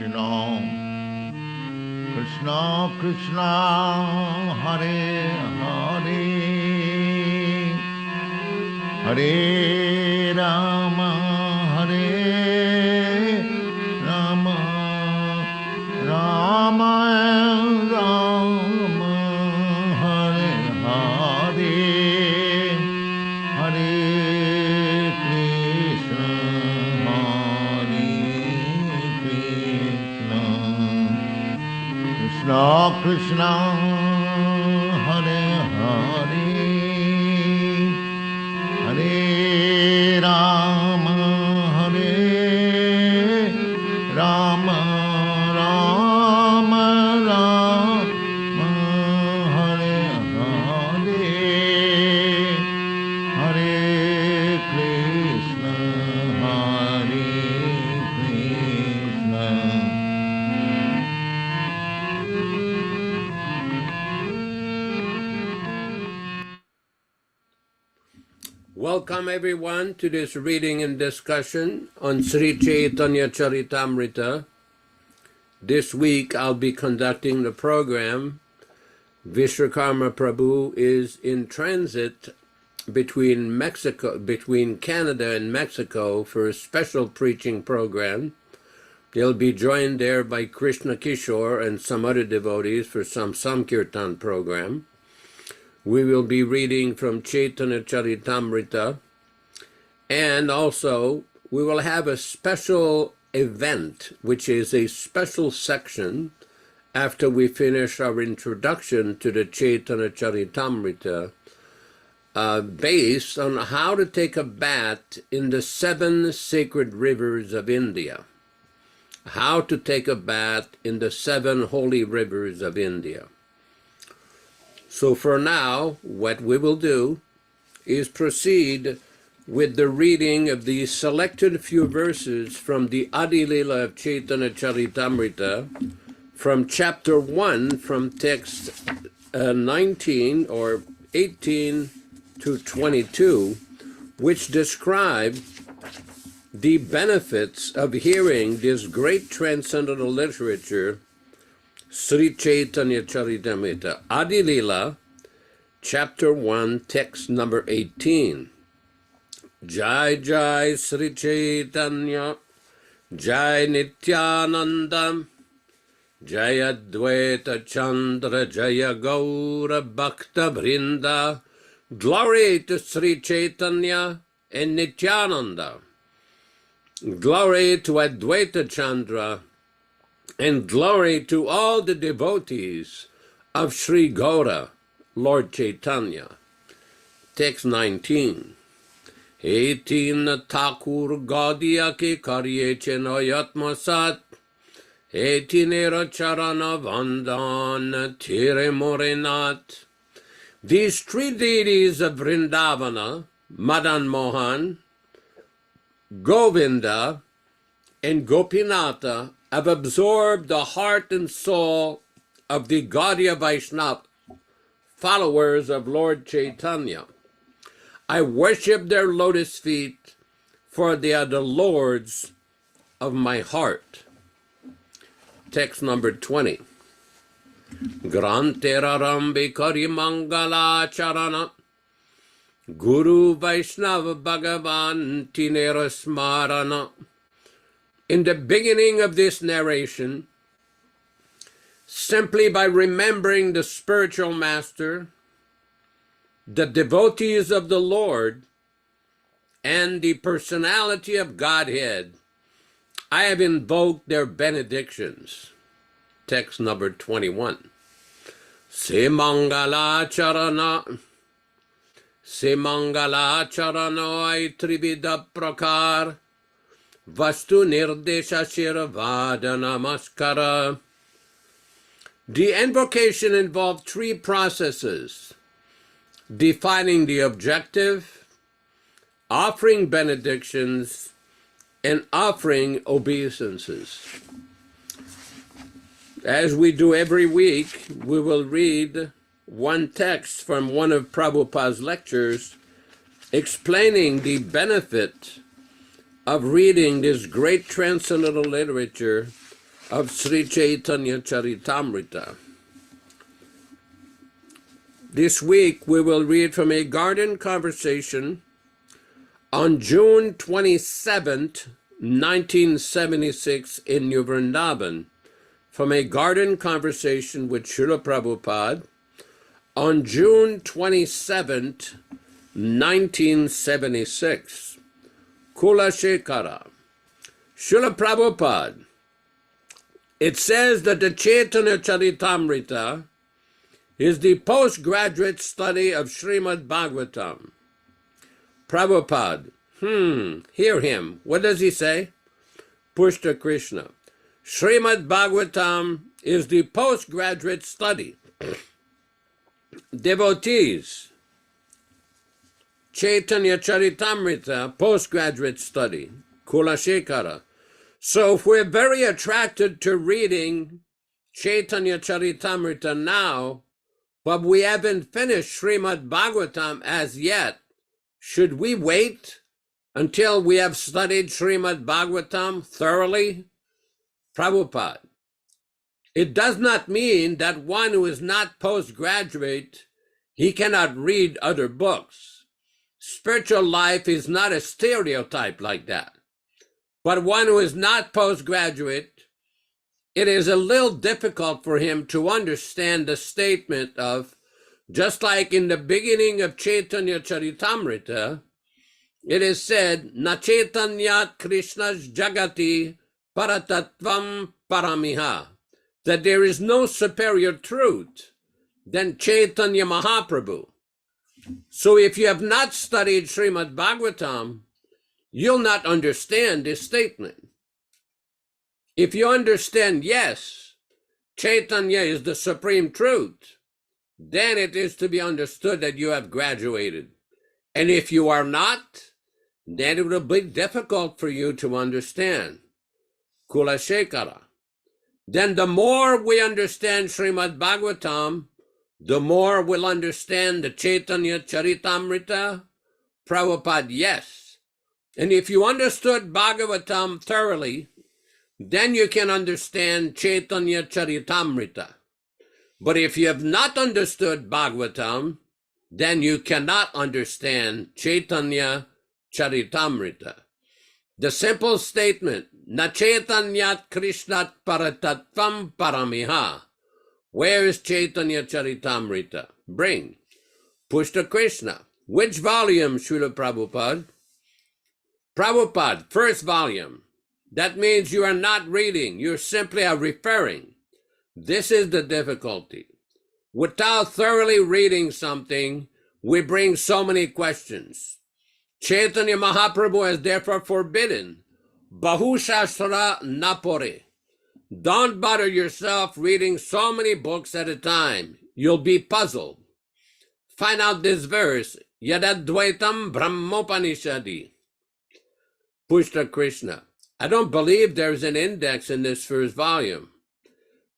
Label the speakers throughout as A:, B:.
A: Krishna, Krishna Krishna, Hare Hare, Hare Rama, Hare Rama, Rama Rama, Hare Hare, Hare Krishna, Hare Krishna, Krishna Krishna, Hare Hare, Hare Rama, Hare Rama, Rama Rama, Hare Hare, Hare Krishna, Hare Krishna.
B: Welcome everyone to this reading and discussion on Sri Caitanya-caritāmṛta. This week I'll be conducting the program. Vishwakarma Prabhu is in transit between Canada and Mexico for a special preaching program. They'll be joined there by Krishna Kishore and some other devotees for some Sankirtan program. We will be reading from Caitanya-caritāmṛta, and also we will have a special event, which is a special section after we finish our introduction to the Caitanya-caritāmṛta, based on how to take a bath in the 7 sacred rivers of India. How to take a bath in the 7 holy rivers of India. So for now, what we will do is proceed with the reading of the selected few verses from the Adi Lila of Caitanya-caritāmṛta, from chapter 1, from text 19 or 18 to 22, which describe the benefits of hearing this great transcendental literature, Sri Caitanya-caritāmṛta, Adi Lila, chapter 1, text number 18. Jai Jai Sri Caitanya, Jai Nityananda, Jai Advaita Chandra, Jaya Gaura Bhakta Vrinda. Glory to Sri Caitanya and Nityananda. Glory to Advaita Chandra, and glory to all the devotees of Sri Gaura, Lord Chaitanya. Text 19. 18 Thakur Gaudiya ke karye chenayatma sat, 18 Charana Vandan Thire Morenat. These 3 deities of Vrindavana, Madan Mohan, Govinda, and Gopinatha, have absorbed the heart and soul of the Gaudiya Vaishnava, followers of Lord Chaitanya. I worship their lotus feet, for they are the lords of my heart. Text number 20. Grantera Rambi Kari Mangala Charana, Guru Vaishnava Bhagavan Tinera Smarana. In the beginning of this narration, simply by remembering the spiritual master, the devotees of the Lord, and the personality of Godhead, I have invoked their benedictions. Text number 21. Se Mangala Charana, Se Mangala Charano Ai Trivida Prakar, Vastu Nirdesha Shiravada Namaskara. The invocation involved 3 processes: defining the objective, offering benedictions, and offering obeisances. As we do every week, we will read one text from one of Prabhupada's lectures explaining the benefit of reading this great transcendental literature of Sri Caitanya-caritāmṛta. This week we will read from a garden conversation on June 27th, 1976 in New Vrindavan, from a garden conversation with Srila Prabhupada on June 27th, 1976. Kula Shekara. Srila Prabhupada. It says that the Caitanya-caritāmṛta is the postgraduate study of Srimad Bhagavatam. Prabhupada. Hear him. What does he say? Pushta Krishna. Srimad Bhagavatam is the postgraduate study. Devotees. Caitanya-caritāmṛta, postgraduate study. Kula Shekara. So if we're very attracted to reading Caitanya-caritāmṛta now, but we haven't finished Srimad Bhagavatam as yet, should we wait until we have studied Srimad Bhagavatam thoroughly? Prabhupada. It does not mean that one who is not postgraduate, he cannot read other books. Spiritual life is not a stereotype like that. But one who is not postgraduate, it is a little difficult for him to understand the statement of, just like in the beginning of Caitanya-caritāmṛta, it is said, Na Caitanyat Krishna's Jagati Paratatvam Paramiha, that there is no superior truth than Chaitanya Mahaprabhu. So if you have not studied Srimad Bhagavatam, you'll not understand this statement. If you understand, yes, Chaitanya is the supreme truth, then it is to be understood that you have graduated. And if you are not, then it will be difficult for you to understand. Kula Shekara. Then the more we understand Srimad Bhagavatam, the more we'll understand the Caitanya-caritāmṛta. Prabhupada, yes. And if you understood Bhagavatam thoroughly, then you can understand Caitanya-caritāmṛta. But if you have not understood Bhagavatam, then you cannot understand Caitanya-caritāmṛta. The simple statement, Na Caitanyat Krishnat Paratatvam Paramiha. Where is Caitanya-caritāmṛta? Bring. Pushta Krishna. Which volume, Srila Prabhupada? Prabhupada, first volume. That means you are not reading, you simply are referring. This is the difficulty. Without thoroughly reading something, we bring so many questions. Chaitanya Mahaprabhu has therefore forbidden, Bahu Shastra Napore. Don't bother yourself reading so many books at a time. You'll be puzzled. Find out this verse, Yadadvaitam Brahmopanishadi. Pushta Krishna. I don't believe there's an index in this first volume.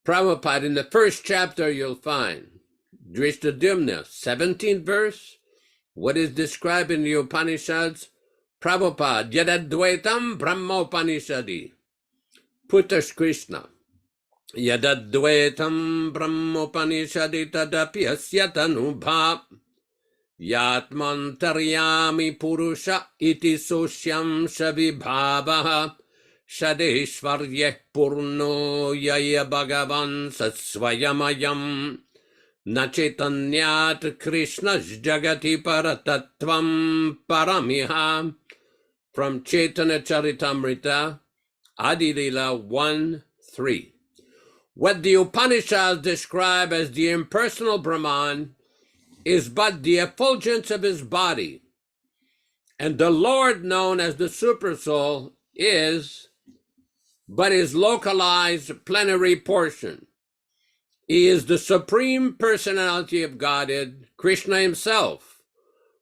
B: Prabhupada, in the first chapter you'll find Drishtadumna, 17th verse. What is described in the Upanishads? Prabhupada, Yadadvaitam Brahmopanishadi. Pushta Krishna. Yadadvaitam Brahmopanishadi tadapi asyatanubha. Yatmantaryami Purusha iti sosyam shavibhavaha. Shadeshvaryeh Purno Yaya Bhagavan Satsvayamayam Na Caitanyat Krishna's Jagati Paratatvam Paramiha. From Caitanya-caritāmṛta, Adilila 1:3. What the Upanishads describe as the impersonal Brahman is but the effulgence of his body, and the Lord known as the Supersoul is but his localized plenary portion. He is the supreme personality of Godhead, Krishna himself,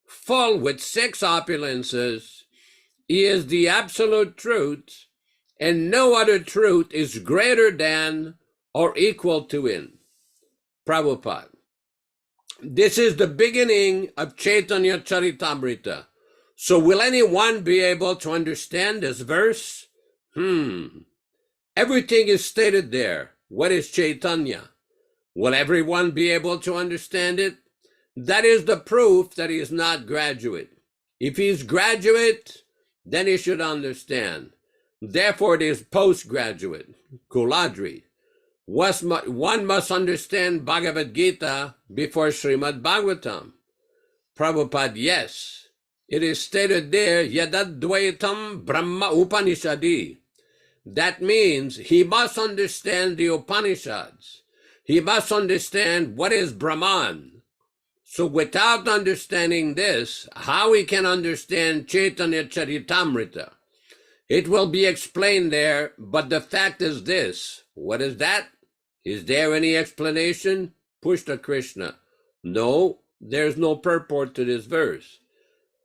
B: full with 6 opulences. He is the absolute truth, and no other truth is greater than or equal to him. Prabhupada. This is the beginning of Caitanya-caritāmṛta. So will anyone be able to understand this verse? Everything is stated there. What is Chaitanya? Will everyone be able to understand it? That is the proof that he is not graduate. If he's graduate, then he should understand. Therefore, it is postgraduate, Kuladri. One must understand Bhagavad Gita before Srimad Bhagavatam. Prabhupada, yes. It is stated there, Yadadvaitam Brahma Upanishadi. That means he must understand the Upanishads. He must understand what is Brahman. So without understanding this, how he can understand Caitanya-caritāmṛta? It will be explained there, but the fact is this. What is that? Is there any explanation? Pushta Krishna. No, there's no purport to this verse.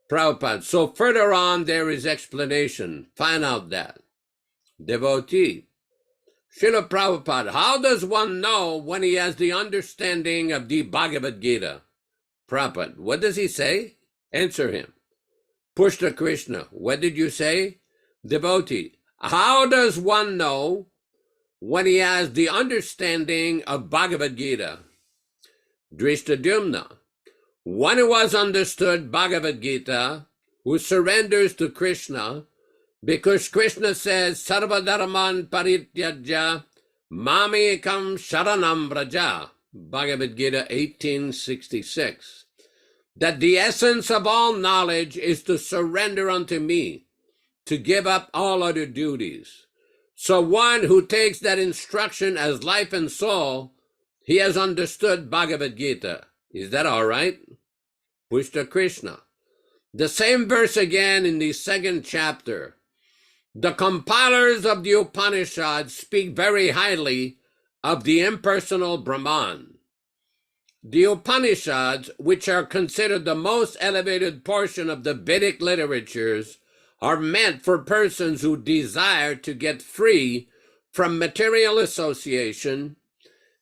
B: Prabhupada. So further on there is explanation. Find out that. Devotee. Srila Prabhupada. How does one know when he has the understanding of the Bhagavad Gita? Prabhupada. What does he say? Answer him. Pushta Krishna. What did you say? Devotee. How does one know when he has the understanding of Bhagavad Gita? Drishtadyumna. One who has understood Bhagavad Gita, who surrenders to Krishna, because Krishna says, Sarva dharman parityajya, mamekam sharanam vraja, Bhagavad Gita 18:66, that the essence of all knowledge is to surrender unto me, to give up all other duties. So one who takes that instruction as life and soul, he has understood Bhagavad Gita. Is that all right? Pushta Krishna. The same verse again in the second chapter. The compilers of the Upanishads speak very highly of the impersonal Brahman. The Upanishads, which are considered the most elevated portion of the Vedic literatures, are meant for persons who desire to get free from material association,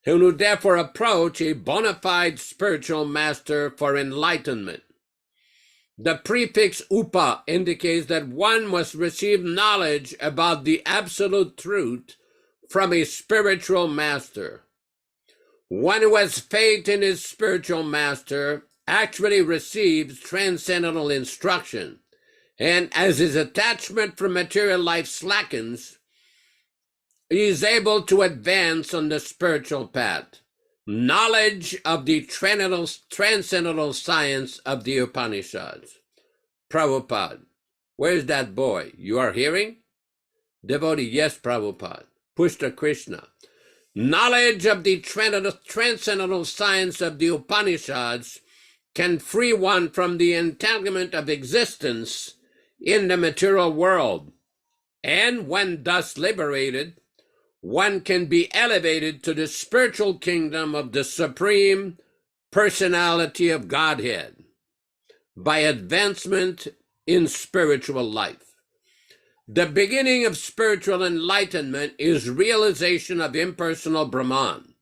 B: and who therefore approach a bona fide spiritual master for enlightenment. The prefix upa indicates that one must receive knowledge about the absolute truth from a spiritual master. One who has faith in his spiritual master actually receives transcendental instruction, and as his attachment for material life slackens, he is able to advance on the spiritual path. Knowledge of the transcendental science of the Upanishads. Prabhupada. Where's that boy? You are hearing? Devotee. Yes, Prabhupada. Pushta Krishna. Knowledge of the transcendental science of the Upanishads can free one from the entanglement of existence in the material world. And when thus liberated, one can be elevated to the spiritual kingdom of the Supreme Personality of Godhead by advancement in spiritual life. The beginning of spiritual enlightenment is realization of impersonal Brahman.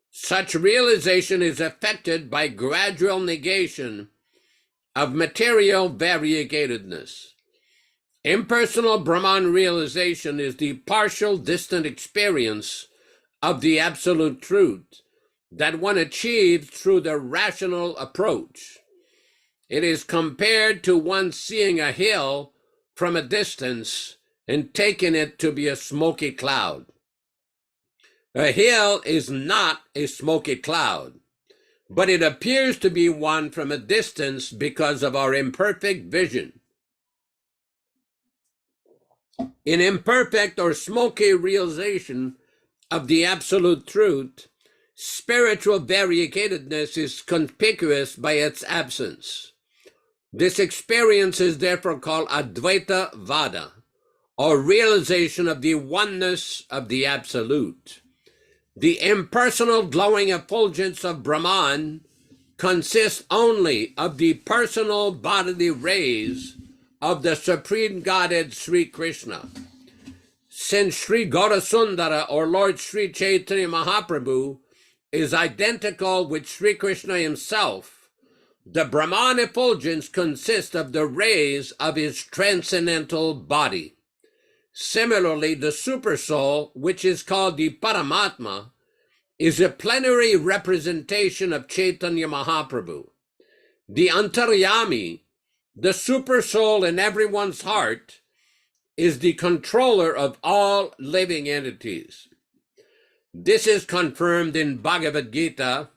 B: Such realization is effected by gradual negation of material variegatedness. Impersonal Brahman realization is the partial distant experience of the absolute truth that one achieves through the rational approach. It is compared to one seeing a hill from a distance and taking it to be a smoky cloud. A hill is not a smoky cloud, but it appears to be one from a distance because of our imperfect vision. In imperfect or smoky realization of the absolute truth, spiritual variegatedness is conspicuous by its absence. This experience is therefore called Advaita Vada, or realization of the oneness of the absolute. The impersonal glowing effulgence of Brahman consists only of the personal bodily rays of the Supreme Godhead Sri Krishna. Since Sri Gaurasundara or Lord Sri Chaitanya Mahaprabhu is identical with Sri Krishna himself, the Brahman effulgence consists of the rays of his transcendental body. Similarly, the Supersoul, which is called the Paramatma, is a plenary representation of Chaitanya Mahaprabhu. The Antaryami, the Supersoul in everyone's heart, is the controller of all living entities. This is confirmed in Bhagavad Gita,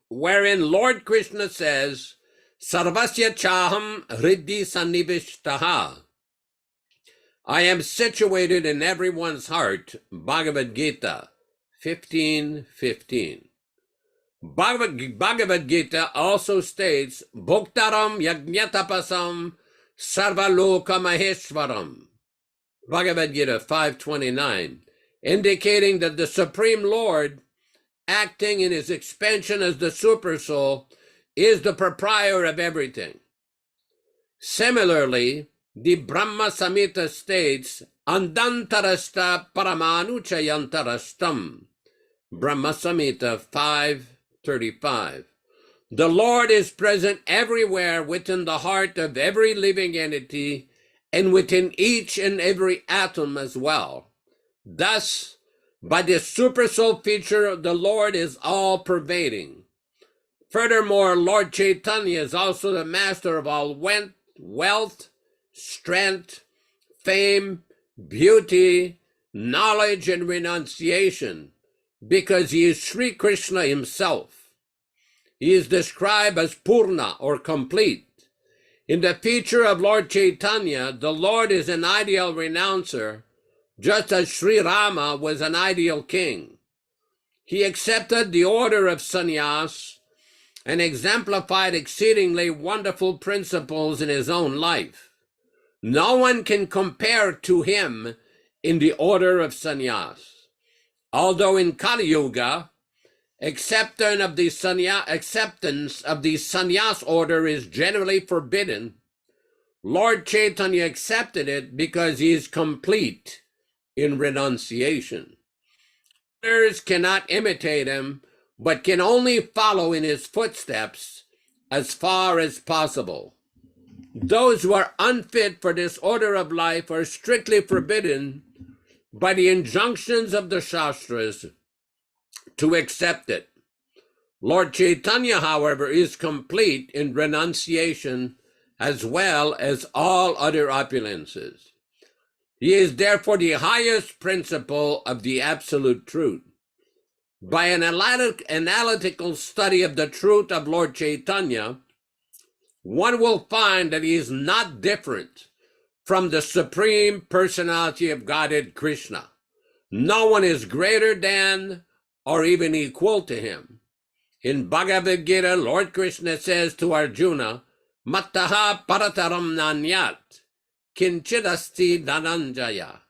B: wherein Lord Krishna says, Sarvasya chaham hriddhi sannivishtaha. I am situated in everyone's heart. Bhagavad Gita 15:15. Bhagavad Gita also states, Bhoktaram yajñatapasam sarvaloka maheshwaram. Bhagavad Gita 5:29, indicating that the Supreme Lord, acting in his expansion as the Supersoul, is the proprietor of everything. Similarly, the Brahma Samhita states, Andantarasta paramanuchayantarastam. Brahma Samhita 5:35. The Lord is present everywhere within the heart of every living entity and within each and every atom as well. Thus, by the Supersoul feature, the Lord is all-pervading. Furthermore, Lord Chaitanya is also the master of all wealth, strength, fame, beauty, knowledge, and renunciation, because he is Sri Krishna himself. He is described as Purna, or complete. In the feature of Lord Chaitanya, the Lord is an ideal renouncer, just as Sri Rama was an ideal king. He accepted the order of sannyas and exemplified exceedingly wonderful principles in his own life. No one can compare to him in the order of sannyas. Although in Kali Yuga, acceptance of the sannyas order is generally forbidden, Lord Chaitanya accepted it because he is complete in renunciation. Others cannot imitate him, but can only follow in his footsteps as far as possible. Those who are unfit for this order of life are strictly forbidden by the injunctions of the Shastras to accept it. Lord Chaitanya, however, is complete in renunciation as well as all other opulences. He is therefore the highest principle of the absolute truth. By an analytical study of the truth of Lord Chaitanya, one will find that he is not different from the Supreme Personality of Godhead, Krishna. No one is greater than or even equal to him. In Bhagavad Gita, Lord Krishna says to Arjuna, Mattaha parataram nanyat, kinchidasti dhananjaya.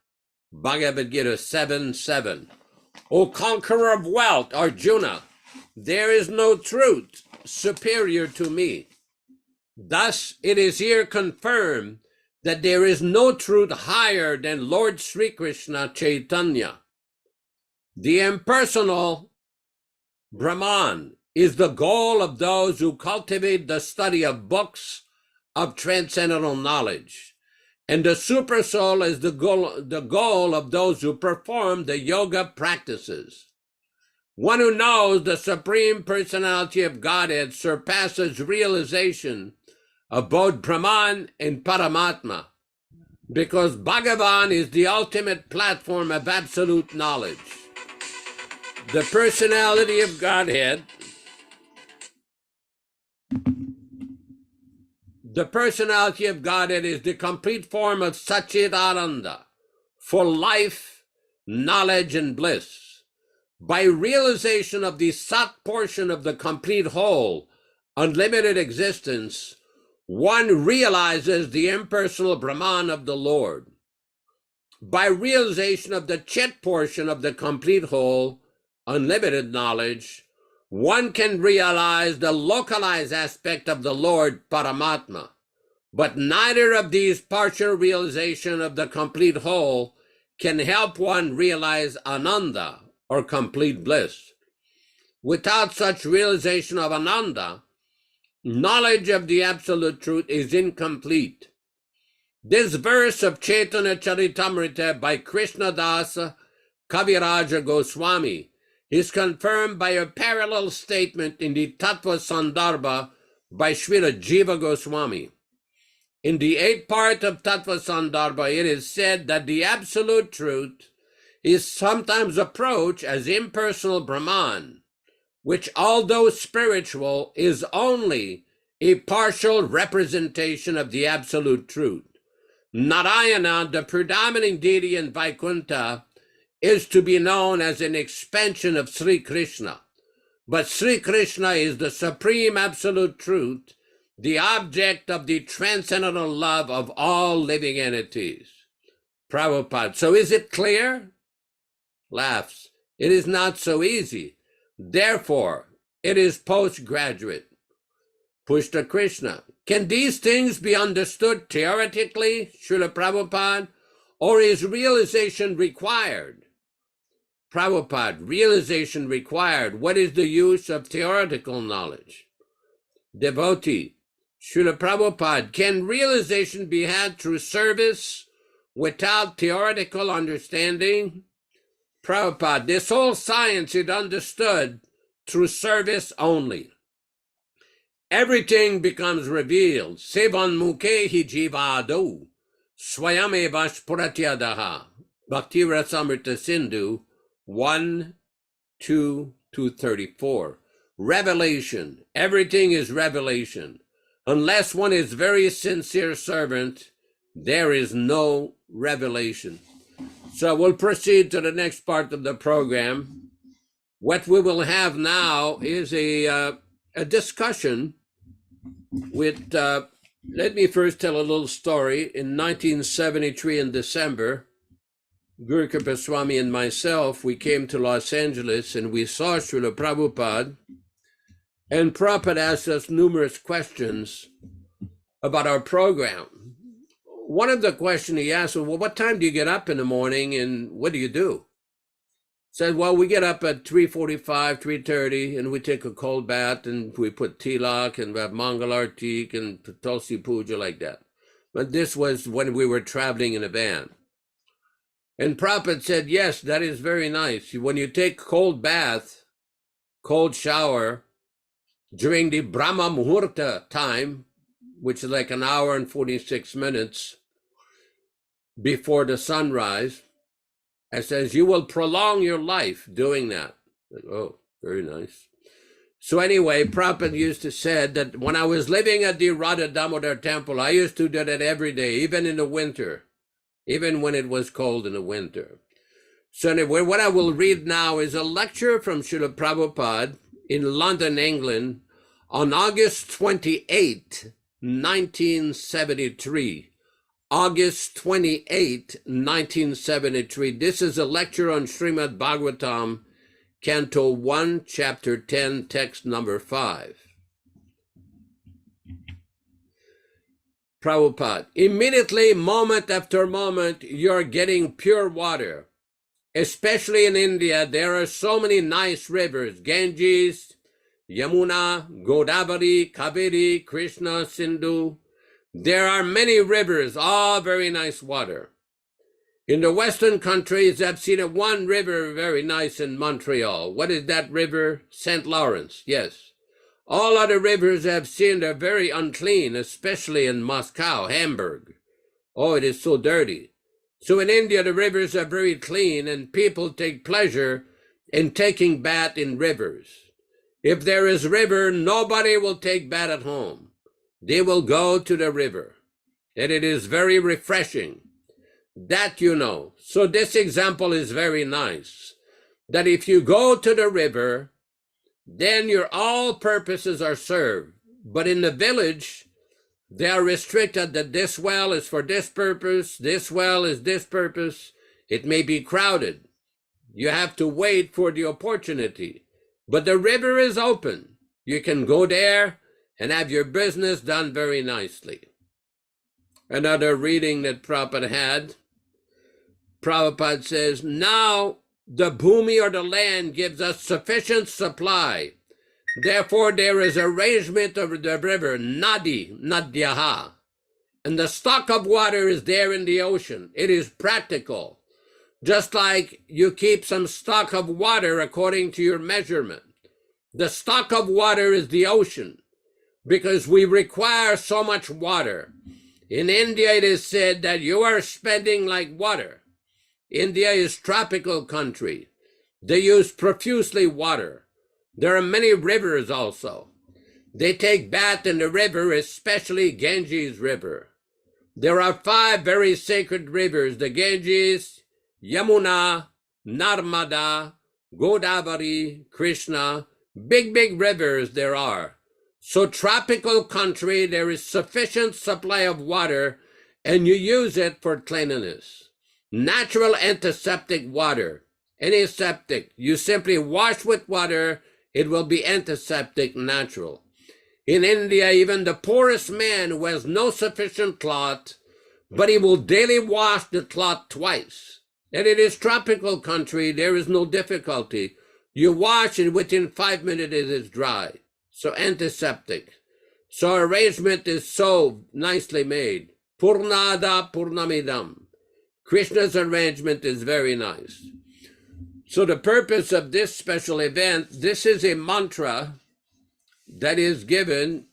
B: Bhagavad Gita 7:7. O conqueror of wealth, Arjuna, there is no truth superior to me. Thus, it is here confirmed that there is no truth higher than Lord Sri Krishna Chaitanya. The impersonal Brahman is the goal of those who cultivate the study of books of transcendental knowledge, and the Supersoul is the goal of those who perform the yoga practices. One who knows the Supreme Personality of Godhead surpasses realization of both Brahman and Paramatma, because Bhagavan is the ultimate platform of absolute knowledge. The personality of Godhead, is the complete form of Satchidananda, for life, knowledge, and bliss. By realization of the Sat portion of the complete whole, unlimited existence, one realizes the impersonal Brahman of the Lord. By realization of the Chit portion of the complete whole, unlimited knowledge, one can realize the localized aspect of the Lord, Paramatma. But neither of these partial realization of the complete whole can help one realize Ananda, or complete bliss. Without such realization of Ananda, knowledge of the absolute truth is incomplete. This verse of Caitanya-caritāmṛta by Krishnadas Kaviraja Goswami is confirmed by a parallel statement in the Tattva Sandarbha by Srila Jiva Goswami. In the 8th part of Tattva Sandarbha, it is said that the absolute truth is sometimes approached as impersonal Brahman, which, although spiritual, is only a partial representation of the absolute truth. Narayana, the predominant deity in Vaikuntha, is to be known as an expansion of Sri Krishna. But Sri Krishna is the supreme absolute truth, the object of the transcendental love of all living entities. Prabhupada, so is it clear? Laughs. It is not so easy. Therefore, it is postgraduate. Pushta Krishna. Can these things be understood theoretically, Srila Prabhupada, or is realization required? Prabhupada, realization required. What is the use of theoretical knowledge? Devotee, Srila Prabhupada, can realization be had through service without theoretical understanding? Prabhupada, this whole science is understood through service only. Everything becomes revealed. Sevan mukhehi jivado swayameva spuratyadaha. Bhakti Rasamrita Sindhu 1, 2 to 34. Revelation. Everything is revelation. Unless one is very sincere servant, there is no revelation. So we'll proceed to the next part of the program. What we will have now is a discussion with, let me first tell a little story. In 1973 in December, Guru Kripa Swami and myself, we came to Los Angeles and we saw Srila Prabhupada, and Prabhupada asked us numerous questions about our program. One of the questions he asked was, well, what time do you get up in the morning and what do you do? Said, well, we get up at 3:45, 3:30, and we take a cold bath and we put tilak and we have Mangal Artik and Tulsi Puja like that. But this was when we were traveling in a van. And Prabhupada said, yes, that is very nice. When you take cold bath, cold shower, during the Brahma Muhurta time, which is like an hour and 46 minutes before the sunrise, it says you will prolong your life doing that. Oh, very nice. So anyway, Prabhupada used to say that when I was living at the Radha Damodar temple, I used to do that every day, even in the winter, even when it was cold in the winter. So anyway, what I will read now is a lecture from Srila Prabhupada in London, England, on August 28, 1973. August 28, 1973. This is a lecture on Srimad Bhagavatam, Canto 1, Chapter 10, text number 5. Prabhupada, immediately, moment after moment, you're getting pure water. Especially in India, there are so many nice rivers, Ganges, Yamuna, Godavari, Kaveri, Krishna, Sindhu. There are many rivers, all very nice water. In the Western countries, I've seen one river very nice in Montreal. What is that river? St. Lawrence, yes. All other rivers I've seen are very unclean, especially in Moscow, Hamburg. Oh, it is so dirty. So in India, the rivers are very clean and people take pleasure in taking bath in rivers. If there is river, nobody will take bath at home. They will go to the river, and it is very refreshing. That you know. So this example is very nice, that if you go to the river, then your all purposes are served. But in the village, they are restricted that this well is for this purpose, this well is this purpose. It may be crowded. You have to wait for the opportunity. But the river is open. You can go there and have your business done very nicely. Another reading that Prabhupada had, Prabhupada says, now the bhumi or the land gives us sufficient supply. Therefore there is arrangement of the river, nadi, nadyaha. And the stock of water is there in the ocean. It is practical. Just like you keep some stock of water according to your measurement. The stock of water is the ocean because we require so much water. In India, it is said that you are spending like water. India is a tropical country. They use profusely water. There are many rivers also. They take bath in the river, especially Ganges River. There are 5 very sacred rivers, the Ganges, Yamuna, Narmada, Godavari, Krishna. Big rivers there are. So tropical country, there is sufficient supply of water and you use it for cleanliness. Natural antiseptic water. Any septic, you simply wash with water, it will be antiseptic natural. In India, even the poorest man who has no sufficient cloth, but he will daily wash the cloth twice. And it is tropical country, there is no difficulty. You wash and within 5 minutes it is dry. So antiseptic. So arrangement is so nicely made. Purnada Purnamidam. Krishna's arrangement is very nice. So the purpose of this special event, this is a mantra that is given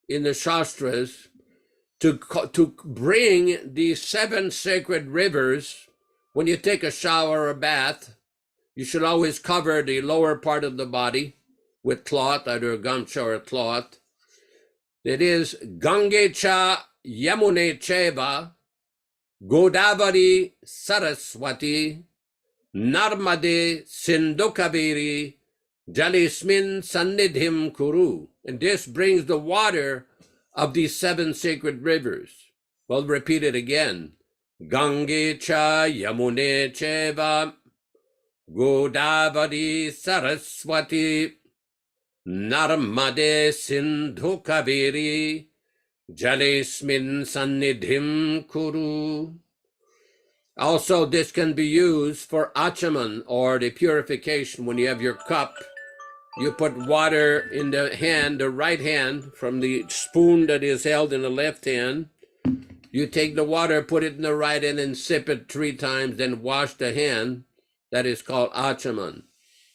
B: in the Shastras to bring these 7 sacred rivers. When you take a shower or bath, you should always cover the lower part of the body with cloth, either a gamcha or a cloth. It is Gangecha Yamune Cheva Godavari Saraswati Narmade Sindhu-kaveri Jalismin Sannidhim Kuru. And this brings the water of these 7 sacred rivers. Well, repeat it again. Gangecha Yamune Cheva Godavari Saraswati Narmade Sindhu-kaveri Jalismin Sannidhim Kuru. Also, this can be used for achaman, or the purification. When you have your cup, you put water in the hand, the right hand, from the spoon that is held in the left hand. You take the water, put it in the right hand, and sip it 3 times, then wash the hand. That is called achaman.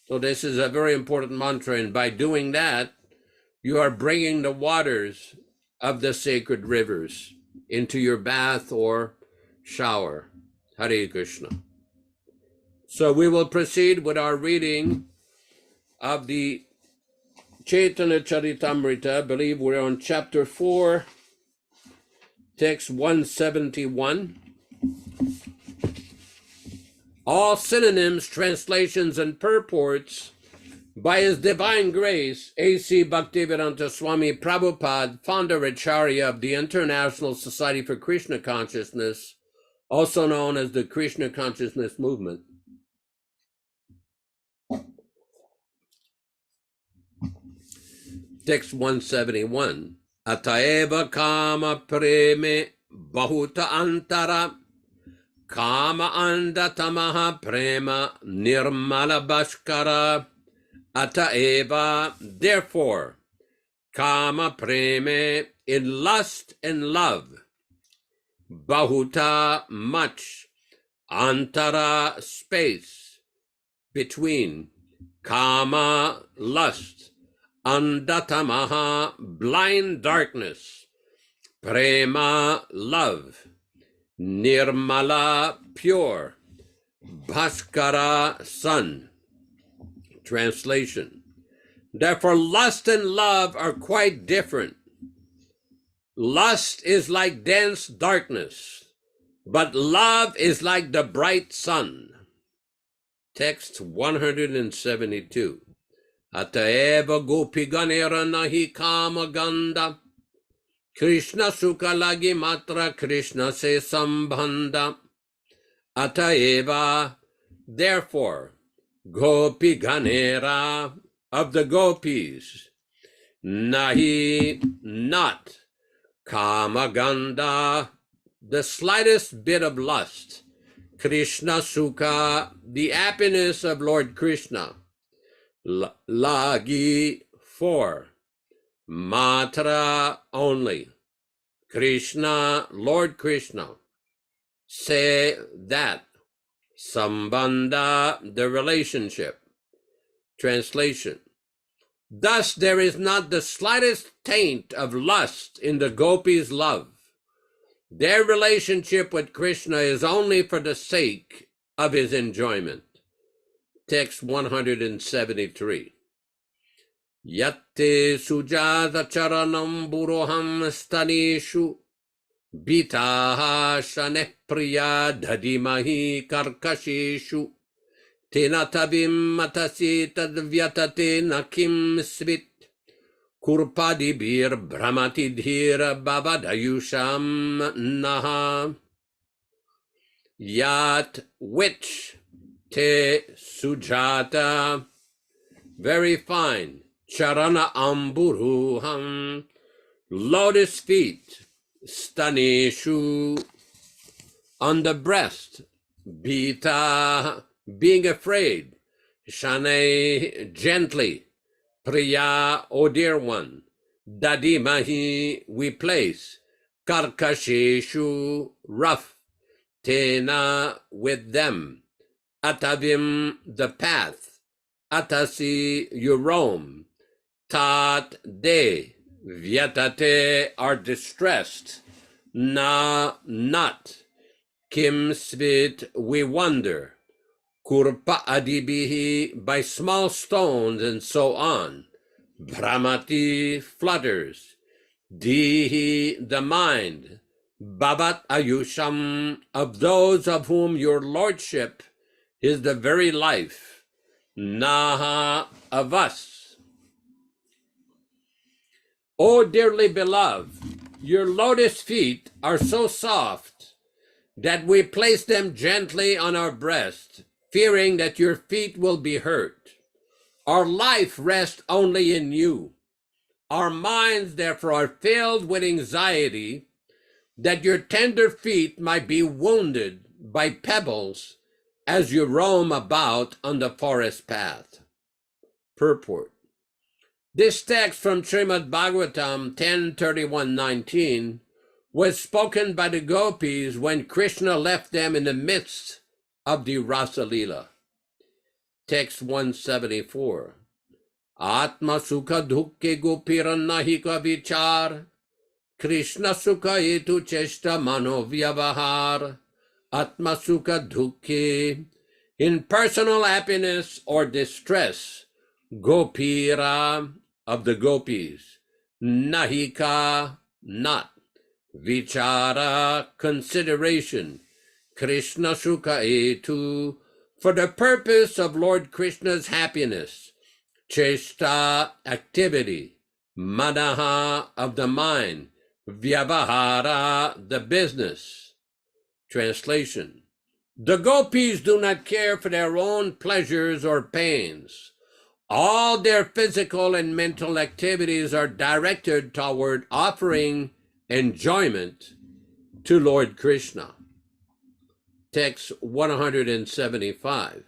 B: So this is a very important mantra, and by doing that, you are bringing the waters of the sacred rivers into your bath or shower. Hare Krishna. So we will proceed with our reading of the Caitanya-caritāmṛta. I believe we're on chapter 4, text 171. All synonyms, translations, and purports by His Divine Grace, A.C. Bhaktivedanta Swami Prabhupada, founder Acharya of the International Society for Krishna Consciousness, also known as the Krishna Consciousness Movement. Text 171. Ataeva kama preme bahuta antara kama andatamaha prema nirmala bhaskara. Ataeva, therefore, kama preme, in lust and love, bahuta, much, antara, space, between, kama, lust, andatamaha, blind darkness, prema, love, nirmala, pure, bhaskara, sun. Translation. Therefore, lust and love are quite different. Lust is like dense darkness, but love is like the bright sun. Text 172. Ataeva gopiganera nahi kama ganda, Krishna sukha lagi matra Krishna se sambandha. Ataeva, therefore, Gopi Ganera, of the gopis, nahi, not, kama ganda, the slightest bit of lust, Krishna sukha, the happiness of Lord Krishna, lagi, for, matra, only, Krishna, Lord Krishna, say that. Sambandha, the relationship. Translation. Thus there is not the slightest taint of lust in the gopis' love. Their relationship with Krishna is only for the sake of his enjoyment. Text 173. Yatte sujata charanam buroham stanishu bitaha shanepriya dhadimahi karkashishu tenatabim matasi tadvyatate nakim svit kurpadibir brahmatidhir babadayusham naha. Yat which te sujata, very fine, charana amburuham, lotus feet, stanishu, on the breast, bita, being afraid, shane, gently, priya, O dear one, dadimahi, we place, karkasheshu, rough, tena, with them, atavim, the path, atasi, you roam, tat, they, vyatate, are distressed, na, not, kim svit, we wonder, kurpa adibihi, by small stones and so on, brahmati, flutters, dihi, the mind, babat ayusham, of those of whom your lordship is the very life, naha, of us. O dearly beloved, your lotus feet are so soft that we place them gently on our breast, fearing that your feet will be hurt. Our life rests only in you. Our minds, therefore, are filled with anxiety that your tender feet might be wounded by pebbles as you roam about on the forest path. Purport. This text from Srimad Bhagavatam 10:31-19 was spoken by the gopis when Krishna left them in the midst of the Rasa Leela. Text 174. Atma sukha dukke gopirannahika vichar Krishna sukha etu cheshta mano vyavahar. Atma sukha dukke, in personal happiness or distress, gopira, of the gopis, nahika, not, vichara, consideration, Krishna sukha etu, for the purpose of Lord Krishna's happiness, cheshta, activity, manaha, of the mind, vyavahara, the business. Translation. The gopis do not care for their own pleasures or pains. All their physical and mental activities are directed toward offering enjoyment to Lord Krishna. Text 175.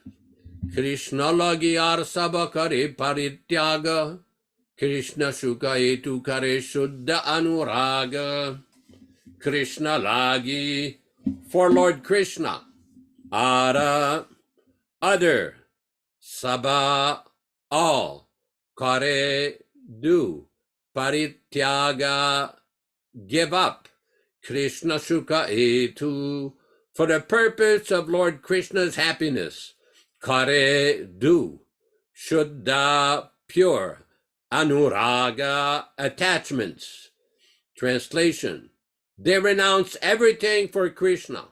B: Krishna lagi arsava kare parityaga, Krishna sukha etu kare shuddha anuraga. Krishna lagi, for Lord Krishna, ara, other, sabha, all, kare, do, parityaga, give up, Krishna sukha etu, for the purpose of Lord Krishna's happiness, kare, do, shuddha, pure, anuraga, attachments. Translation. They renounce everything for Krishna.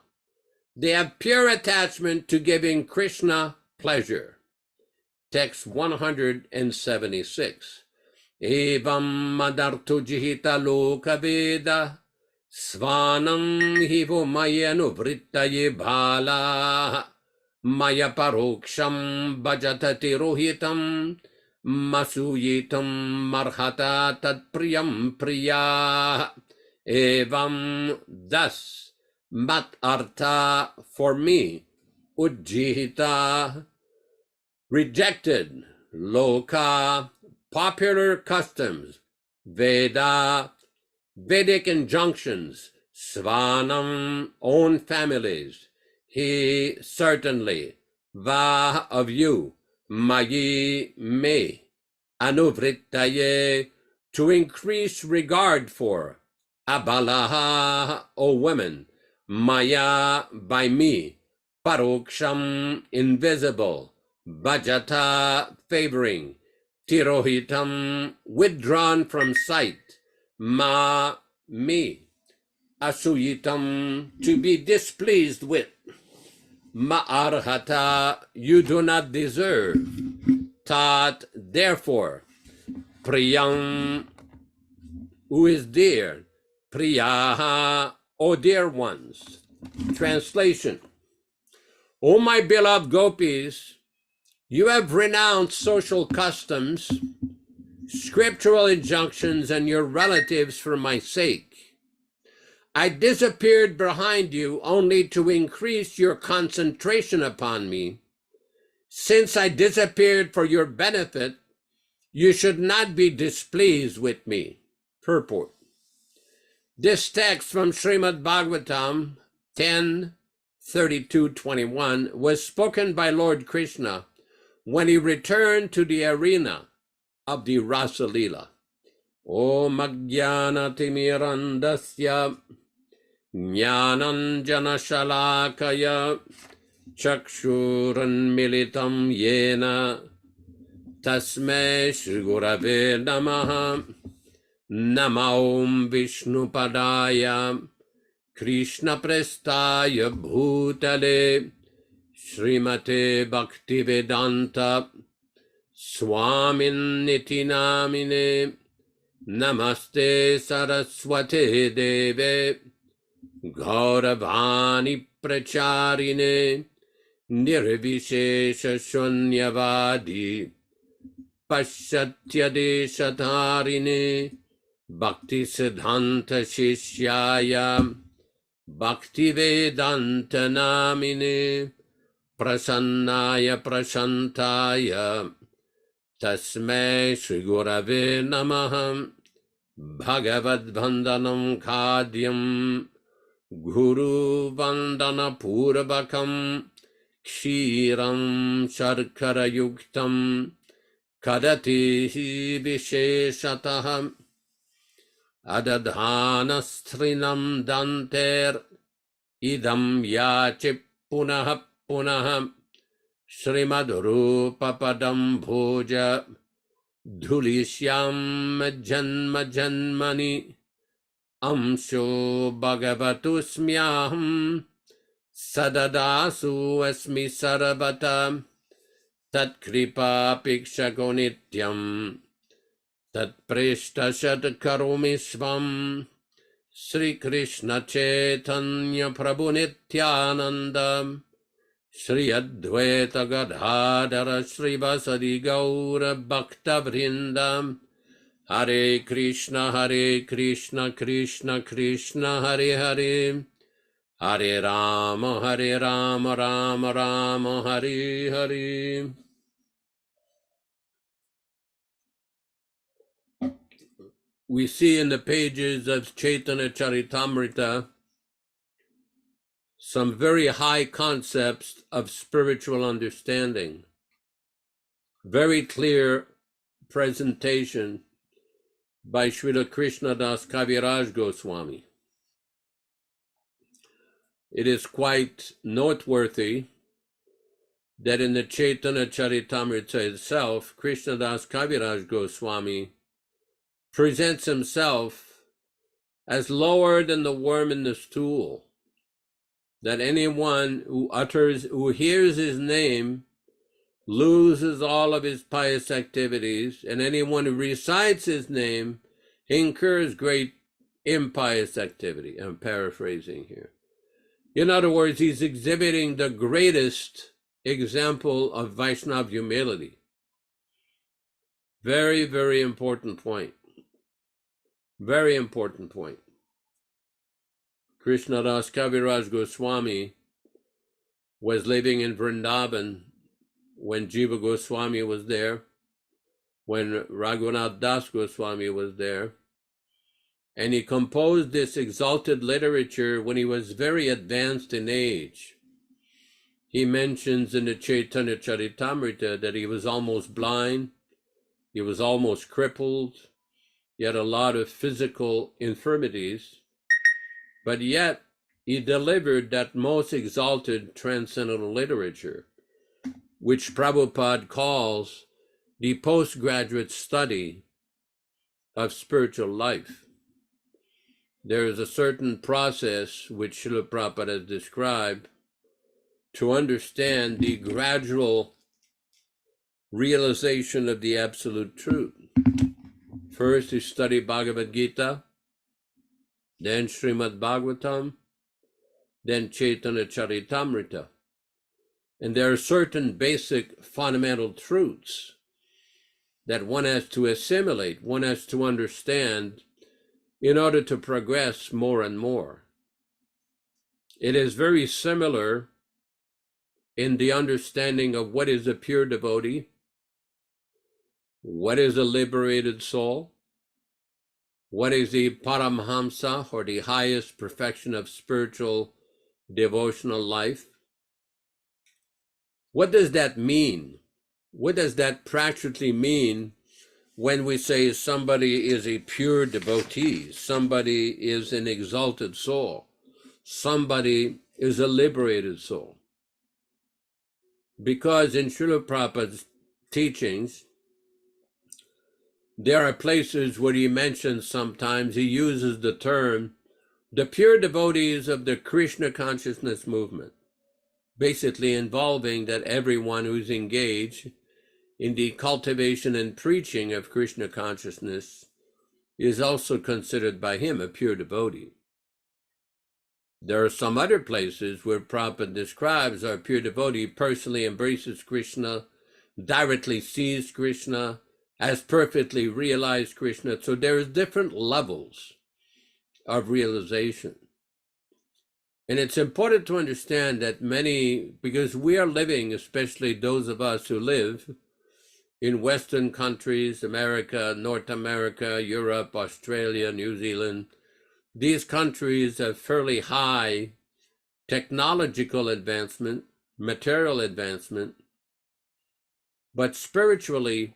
B: They have pure attachment to giving Krishna pleasure. Text 176. Evam madartu jihita loka veda svanam hivo mayanu vrittaye bhala maya paroksham bhajatati rohitam masuyitam marhata tat priyam priya. Evam, thus, mat artha, for me, ujjihita, rejected, loka, popular customs, veda, Vedic injunctions, Svanam, own families, he certainly, Va of you, Mayi me, Anuvrittaye, to increase regard for, Abalaha, O women, Maya by me, Paroksham invisible, Bhajata favoring, Tirohitam withdrawn from sight, Ma me, Asuyitam to be displeased with, Ma'arhata you do not deserve, Tat therefore, Priyam who is dear, Priyaha, O dear ones. Translation. O my beloved gopis, you have renounced social customs, scriptural injunctions, and your relatives for my sake. I disappeared behind you only to increase your concentration upon me. Since I disappeared for your benefit, you should not be displeased with me. Purport. This text from Srimad Bhagavatam 10:32-21 was spoken by Lord Krishna when he returned to the arena of the Rasa Leela. Om Ajnana-timirandasya Jnananjana Shalakaya Chakshuranmilitam Yena Tasmai Shri Gurave Namaha Namaum Vishnupadaya Krishna Prestaya Bhutale Srimate Bhaktivedanta Swamin Niti Namine Namaste Saraswate Deve Gauravani Pracharine Nirvishesha Shunyavadi Pashatya Deshatarine Bhakti Siddhanta Shishyaya Bhakti Vedanta Namine Prasannaya Prashantaya Tasmai Shri Gurave Namaha Bhagavad Vandanam Khadyam Guru Vandana Purvakam Kshiram Sharkara Yuktam Kadati Visheshataham Adadhanastrinam Danter Idam Yachi Punaha Punaha Srimad Rupa Padam Bhoja Dhulishyam Janma Janmani Amsho Bhagavatu Smyaham Sadadasu Asmi Sarabata Tat Kripa Pikshako Nityam Tat Prishta Shat Karomi Svam Sri Krishna Chaitanya Prabhu Nityananda Shri Advaita Gadadhara Shri Vasadi Gaura Bhakta Vrindam Hare Krishna Krishna Krishna Hare Hare Hare Rama Rama Rama Hare Hare. We see in the pages of Caitanya-caritāmṛta some very high concepts of spiritual understanding. Very clear presentation by Srila Krishnadas Kaviraj Goswami. It is quite noteworthy that in the Caitanya-caritāmṛta itself, Krishnadas Kaviraj Goswami presents himself as lower than the worm in the stool, that anyone who hears his name loses all of his pious activities, and anyone who recites his name incurs great impious activity. I'm paraphrasing here. In other words, he's exhibiting the greatest example of Vaishnava humility. Very, very important point. Very important point. Krishnadas Kaviraj Goswami was living in Vrindavan when Jiva Goswami was there, when Raghunath Das Goswami was there, And he composed this exalted literature when he was very advanced in age. He mentions in the Caitanya-caritāmṛta that he was almost blind, he was almost crippled, he had a lot of physical infirmities, but yet he delivered that most exalted transcendental literature, which Prabhupada calls the postgraduate study of spiritual life. There is a certain process which Srila Prabhupada has described to understand the gradual realization of the absolute truth. First, you study Bhagavad Gita, then Srimad Bhagavatam, then Caitanya-caritāmṛta. And there are certain basic fundamental truths that one has to assimilate, one has to understand in order to progress more and more. It is very similar in the understanding of what is a pure devotee, what is a liberated soul, what is the Paramhamsa, or the highest perfection of spiritual devotional life. What does that mean? What does that practically mean when we say somebody is a pure devotee, somebody is an exalted soul, somebody is a liberated soul? Because in Srila Prabhupada's teachings, there are places where he mentions sometimes, he uses the term, the pure devotees of the Krishna consciousness movement, basically involving that everyone who's engaged in the cultivation and preaching of Krishna consciousness is also considered by him a pure devotee. There are some other places where Prabhupada describes our pure devotee personally embraces Krishna, directly sees Krishna, has perfectly realized Krishna. So there's different levels of realization. And it's important to understand that because we are living, especially those of us who live in Western countries, America, North America, Europe, Australia, New Zealand, these countries have fairly high technological advancement, material advancement, but spiritually,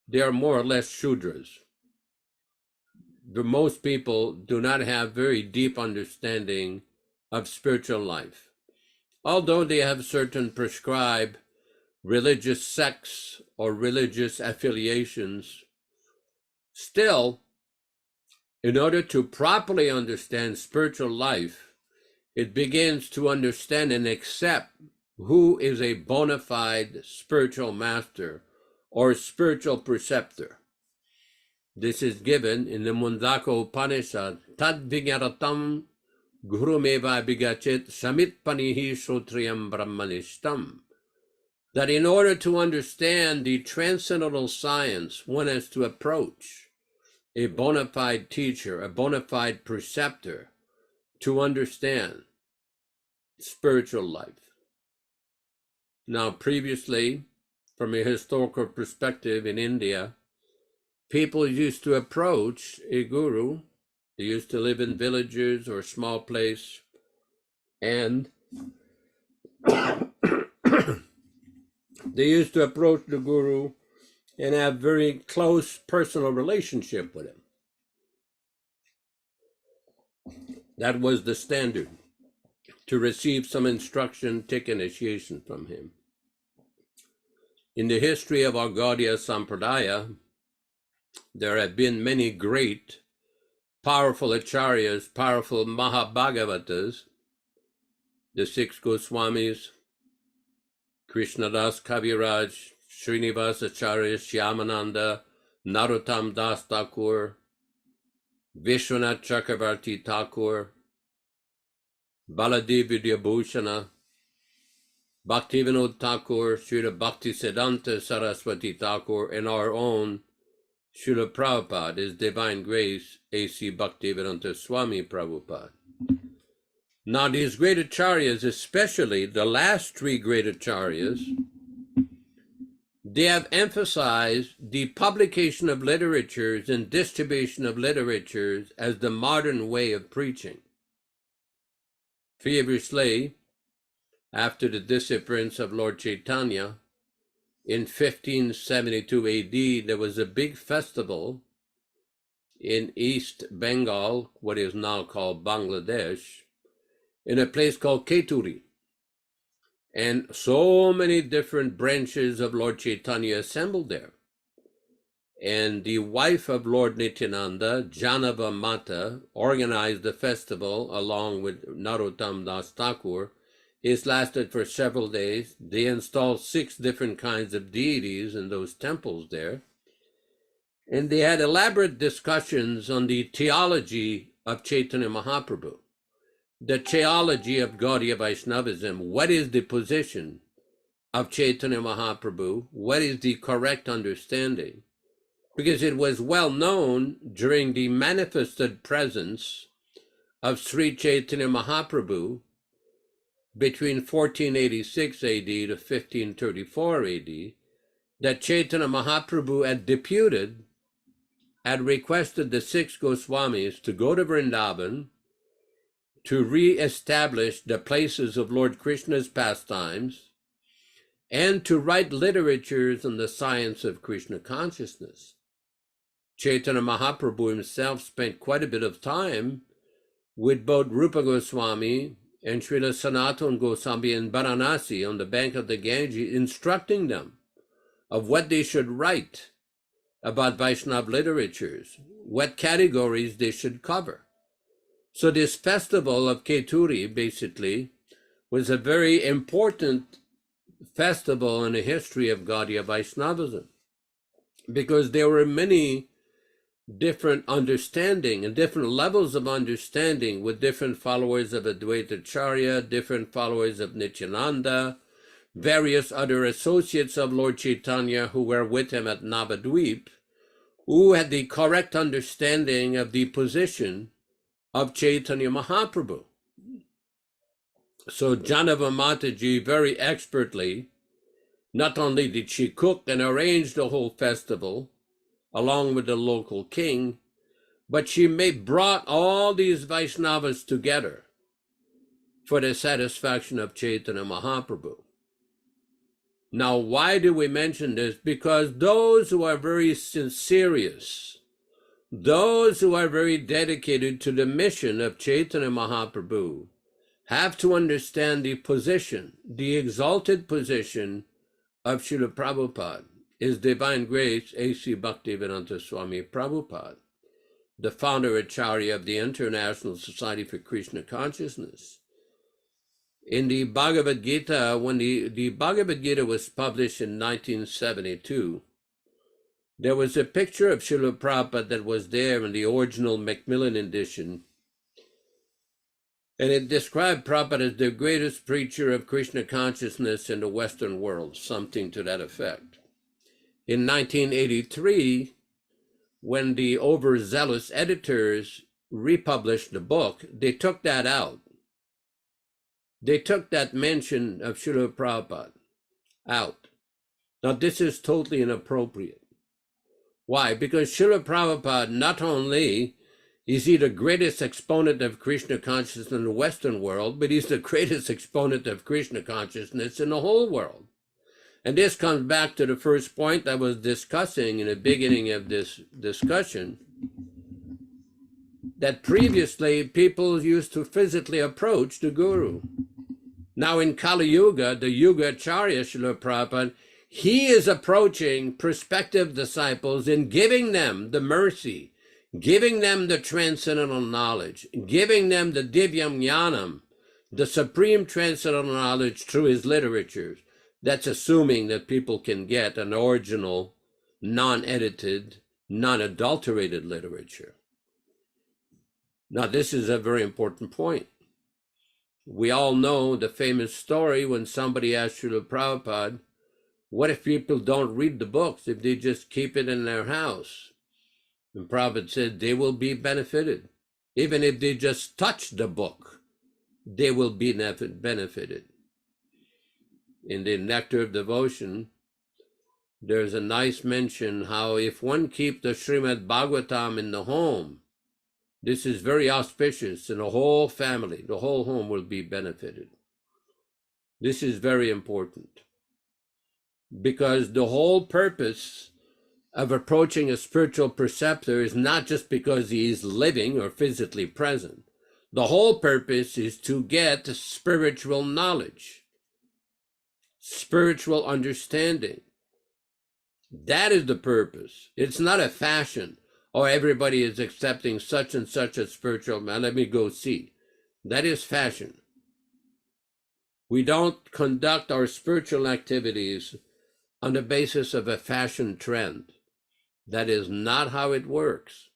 B: they are more or less Shudras. Most people do not have very deep understanding of spiritual life. Although they have certain prescribed religious sects or religious affiliations, still, in order to properly understand spiritual life, it begins to understand and accept who is a bona fide spiritual master or spiritual preceptor. This is given in the Mundaka Upanishad, Tad Vigyaratam Gurumeva Bigachet Samit Panihi Shotriyam Brahmanishtam. That in order to understand the transcendental science, one has to approach a bona fide teacher, a bona fide preceptor, to understand spiritual life. Now, previously, from a historical perspective in India, people used to approach a guru. They used to live in villages or small place, and they used to approach the guru and have very close personal relationship with him. That was the standard, to receive some instruction, take initiation from him. In the history of our Gaudiya Sampradaya, there have been many great, powerful acharyas, powerful Mahabhagavatas, the six Goswamis, Krishnadas Kaviraj, Srinivas Acharya, Shyamananda, Narottam Das Thakur, Vishwanath Chakravarti Thakur, Baladev Vidyabhushana, Bhaktivinoda Thakur, Srila Bhaktisiddhanta Saraswati Thakur, and our own Srila Prabhupada, His Divine Grace, A.C. Bhaktivedanta Swami Prabhupada. Now these great acharyas, especially the last three great acharyas, they have emphasized the publication of literatures and distribution of literatures as the modern way of preaching. Previously, after the disappearance of Lord Chaitanya, in 1572 AD, there was a big festival in East Bengal, what is now called Bangladesh, in a place called Kaituri. And so many different branches of Lord Chaitanya assembled there. And the wife of Lord Nityananda, Janava Mata, organized the festival along with Narottam Das Thakur. It lasted for several days. They installed 6 different kinds of deities in those temples there. And they had elaborate discussions on the theology of Chaitanya Mahaprabhu, the theology of Gaudiya Vaishnavism. What is the position of Chaitanya Mahaprabhu? What is the correct understanding? Because it was well known during the manifested presence of Sri Chaitanya Mahaprabhu between 1486 AD to 1534 AD, that Chaitanya Mahaprabhu had requested the 6 Goswamis to go to Vrindavan to re-establish the places of Lord Krishna's pastimes and to write literatures on the science of Krishna consciousness. Chaitanya Mahaprabhu himself spent quite a bit of time with both Rupa Goswami and Srila Sanatana Goswami in Varanasi on the bank of the Ganges, instructing them of what they should write about Vaishnava literatures, what categories they should cover. So this festival of Kaituri basically was a very important festival in the history of Gaudiya Vaishnavism, because there were many different understanding and different levels of understanding with different followers of Advaita Acharya, different followers of Nityananda, various other associates of Lord Chaitanya who were with him at Navadvip, who had the correct understanding of the position of Chaitanya Mahaprabhu. So Janava Mataji very expertly, not only did she cook and arrange the whole festival, along with the local king, but she brought all these Vaishnavas together for the satisfaction of Chaitanya Mahaprabhu. Now, why do we mention this? Because those who are very serious, those who are very dedicated to the mission of Chaitanya Mahaprabhu, have to understand the position, the exalted position of Srila Prabhupada, His Divine Grace A.C. Bhaktivedanta Swami Prabhupada, the founder Acharya of the International Society for Krishna Consciousness. In the Bhagavad Gita, when the Bhagavad Gita was published in 1972, there was a picture of Srila Prabhupada that was there in the original Macmillan edition, and it described Prabhupada as the greatest preacher of Krishna consciousness in the Western world, something to that effect. In 1983, when the overzealous editors republished the book, they took that out. They took that mention of Srila Prabhupada out. Now, this is totally inappropriate. Why? Because Srila Prabhupada not only is he the greatest exponent of Krishna consciousness in the Western world, but he's the greatest exponent of Krishna consciousness in the whole world. And this comes back to the first point I was discussing in the beginning of this discussion, that previously people used to physically approach the Guru. Now in Kali Yuga, the Yuga Acharya Srila Prabhupada, he is approaching prospective disciples and giving them the mercy, giving them the transcendental knowledge, giving them the Divyam Jnanam, the supreme transcendental knowledge through his literatures. That's assuming that people can get an original, non-edited, non-adulterated literature. Now, this is a very important point. We all know the famous story when somebody asked Srila Prabhupada, what if people don't read the books, if they just keep it in their house? And Prabhupada said, they will be benefited. Even if they just touch the book, they will be benefited. In the Nectar of Devotion, there's a nice mention how if one keep the Srimad Bhagavatam in the home, this is very auspicious, and the whole family, the whole home will be benefited. This is very important, because the whole purpose of approaching a spiritual preceptor is not just because he is living or physically present. The whole purpose is to get spiritual knowledge, spiritual understanding. That is the purpose. It's not a fashion. Oh, everybody is accepting such and such a spiritual man. Let me go see. That is fashion. We don't conduct our spiritual activities on the basis of a fashion trend. That is not how it works.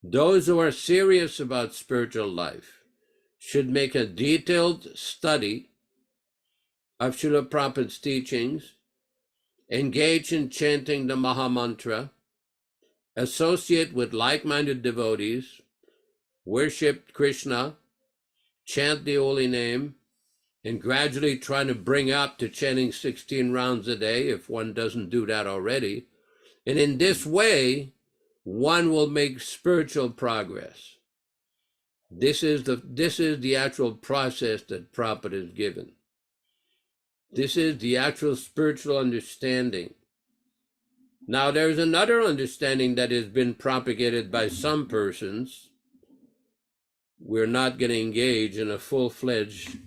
B: Those who are serious about spiritual life should make a detailed study of Srila Prabhupada's teachings, engage in chanting the Maha Mantra, associate with like-minded devotees, worship Krishna, chant the holy name, and gradually try to bring up to chanting 16 rounds a day if one doesn't do that already. And in this way, one will make spiritual progress. This is the actual process that Prabhupada is given. This is the actual spiritual understanding. Now, there's another understanding that has been propagated by some persons. We're not going to engage in a full-fledged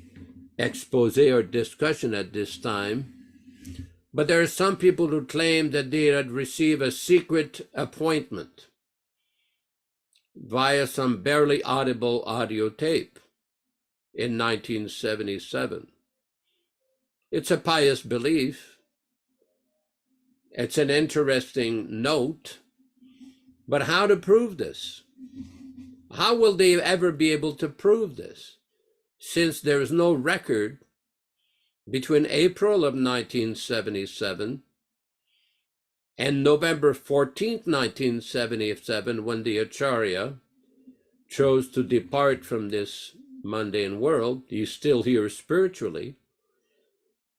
B: expose or discussion at this time. But there are some people who claim that they had received a secret appointment via some barely audible audio tape in 1977. It's a pious belief. It's an interesting note. But how to prove this? How will they ever be able to prove this, since there is no record between April of 1977 and November 14th, 1977, when the Acharya chose to depart from this mundane world? He's still here spiritually.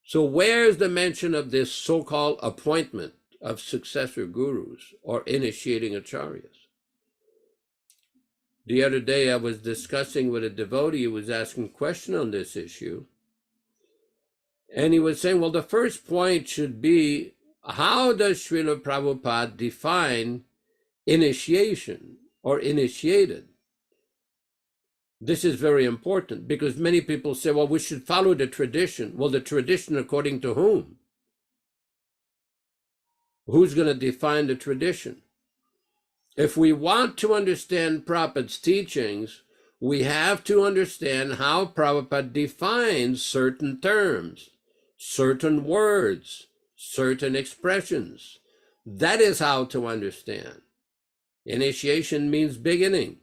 B: So where's the mention of this so-called appointment of successor gurus or initiating acharyas? The other day I was discussing with a devotee who was asking a question on this issue. And he was saying, well, the first point should be, how does Srila Prabhupada define initiation or initiated? This is very important, because many people say, well, we should follow the tradition. Well, the tradition according to whom? Who's going to define the tradition? If we want to understand Prabhupada's teachings, we have to understand how Prabhupada defines certain terms, certain words, certain expressions. That is how to understand. Initiation means beginning.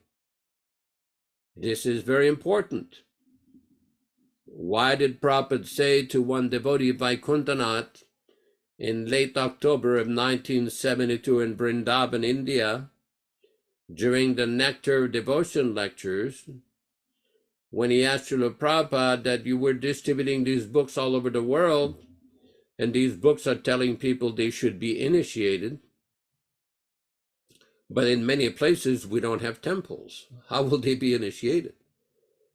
B: This is very important. Why did Prabhupada say to one devotee, Vaikuntanath, in late October of 1972 in Vrindavan, India, during the Nectar of Devotion lectures, when he asked Srila Prabhupada that you were distributing these books all over the world, and these books are telling people they should be initiated, but in many places we don't have temples. How will they be initiated?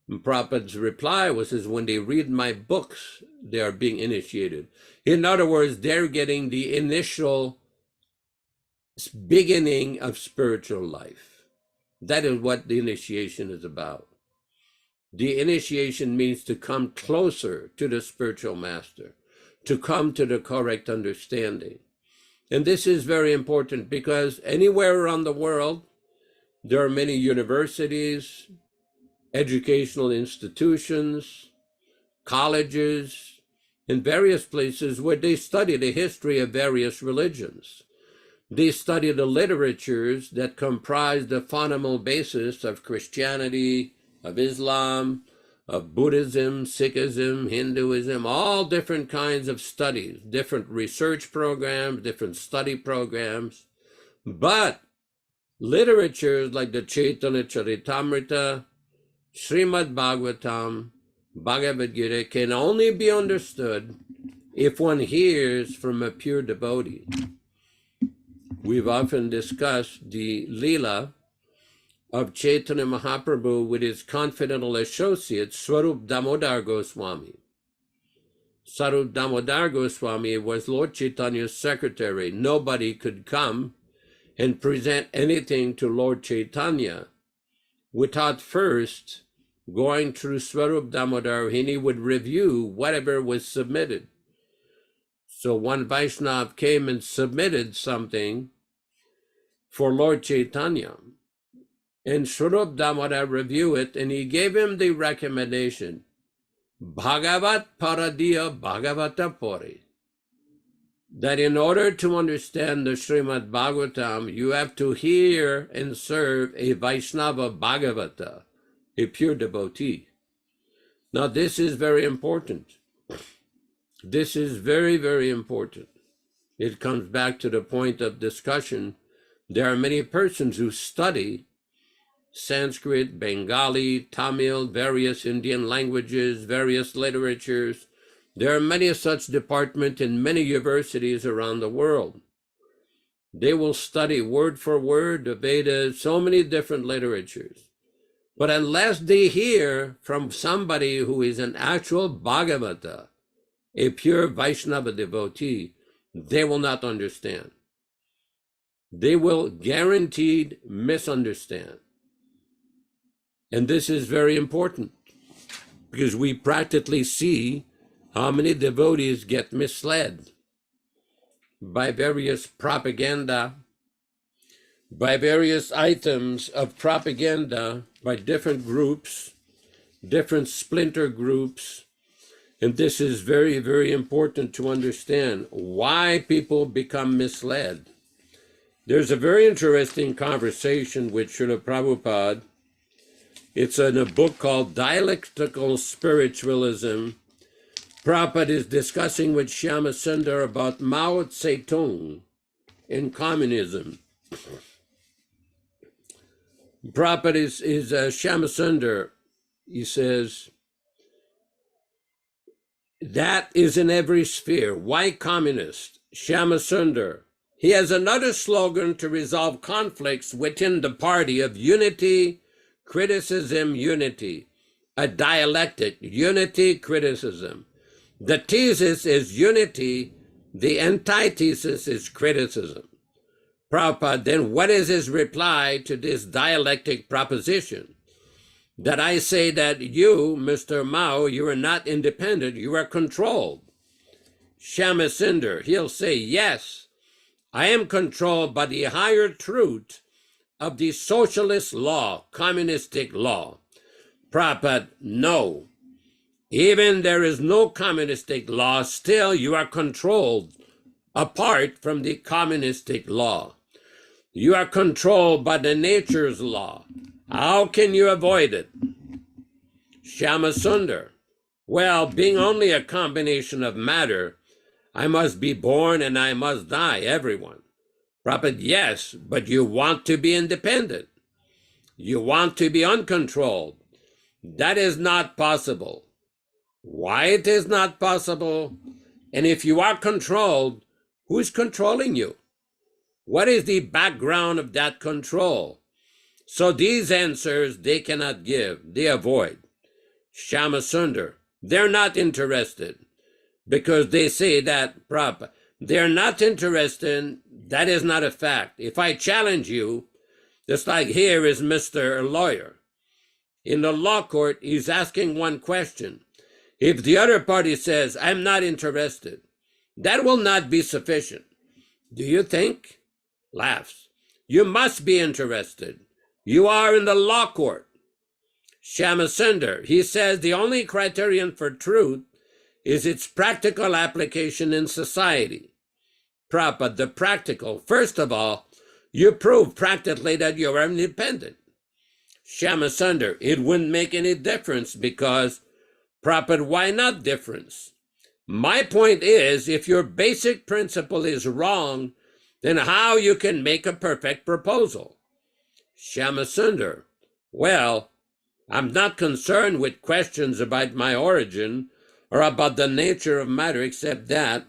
B: And Prabhupada's reply was, when they read my books, they are being initiated. In other words, they're getting the initial beginning of spiritual life. That is what the initiation is about. The initiation means to come closer to the spiritual master, to come to the correct understanding. And this is very important, because anywhere around the world, there are many universities, educational institutions, colleges, in various places where they study the history of various religions. They study the literatures that comprise the fundamental basis of Christianity, of Islam, of Buddhism, Sikhism, Hinduism, all different kinds of studies, different research programs, different study programs. But literatures like the Caitanya-caritāmṛta, Srimad Bhagavatam, Bhagavad Gita can only be understood if one hears from a pure devotee. We've often discussed the Leela of Chaitanya Mahaprabhu with his confidential associate, Swarup Damodar Goswami. Swarup Damodar Goswami was Lord Chaitanya's secretary. Nobody could come and present anything to Lord Chaitanya without first going through Swarup Damodar, and he would review whatever was submitted. So one Vaishnav came and submitted something for Lord Chaitanya, and Swarup Damodar reviewed it, and he gave him the recommendation, Bhagavat Paradiya Bhagavata Pori, that in order to understand the Srimad Bhagavatam, you have to hear and serve a Vaishnava Bhagavata, a pure devotee. Now this is very important. This is very, very important. It comes back to the point of discussion. There are many persons who study Sanskrit, Bengali, Tamil, various Indian languages, various literatures. There are many such departments in many universities around the world. They will study word for word the Vedas, so many different literatures. But unless they hear from somebody who is an actual Bhagavata, a pure Vaishnava devotee, they will not understand. They will guaranteed misunderstand. And this is very important because we practically see how many devotees get misled by various propaganda, by various items of propaganda, by different groups, different splinter groups. And this is very, very important to understand why people become misled. There's a very interesting conversation with Srila Prabhupada. It's in a book called Dialectical Spiritualism. Prabhupada is discussing with Shyama Sundar about Mao Zedong and communism. Prabhupada is Shyama Sundar. He says, that is in every sphere. Why communist? Shyama Sundar. He has another slogan to resolve conflicts within the party of unity, criticism, unity. A dialectic, unity, criticism. The thesis is unity, the antithesis is criticism. Prabhupada, then what is his reply to this dialectic proposition? That I say that you, Mr. Mao, you are not independent, you are controlled. Shyama Sundar, he'll say, yes, I am controlled by the higher truth of the socialist law, communistic law. Prabhupada, no. Even there is no communistic law, still you are controlled apart from the communistic law. You are controlled by the nature's law. How can you avoid it? Shyama Sundar, well, being only a combination of matter, I must be born and I must die, everyone. Prabhupada, yes, but you want to be independent. You want to be uncontrolled. That is not possible. Why it is not possible? And if you are controlled, who's controlling you? What is the background of that control? So these answers they cannot give, they avoid. Shyama Sundar, they're not interested because they say that, Prabhupada, they're not interested, that is not a fact. If I challenge you, just like here is Mr. Lawyer. In the law court, he's asking one question. If the other party says, I'm not interested, that will not be sufficient. Do you think? Laughs. You must be interested. You are in the law court. Shyama Sundar, he says the only criterion for truth is its practical application in society. Prabhupada, the practical, first of all, you prove practically that you are independent. Shyama Sundar, it wouldn't make any difference because, Prabhupada, why not difference? My point is, if your basic principle is wrong, then how you can make a perfect proposal? Shyama Sundar, well, I'm not concerned with questions about my origin or about the nature of matter except that,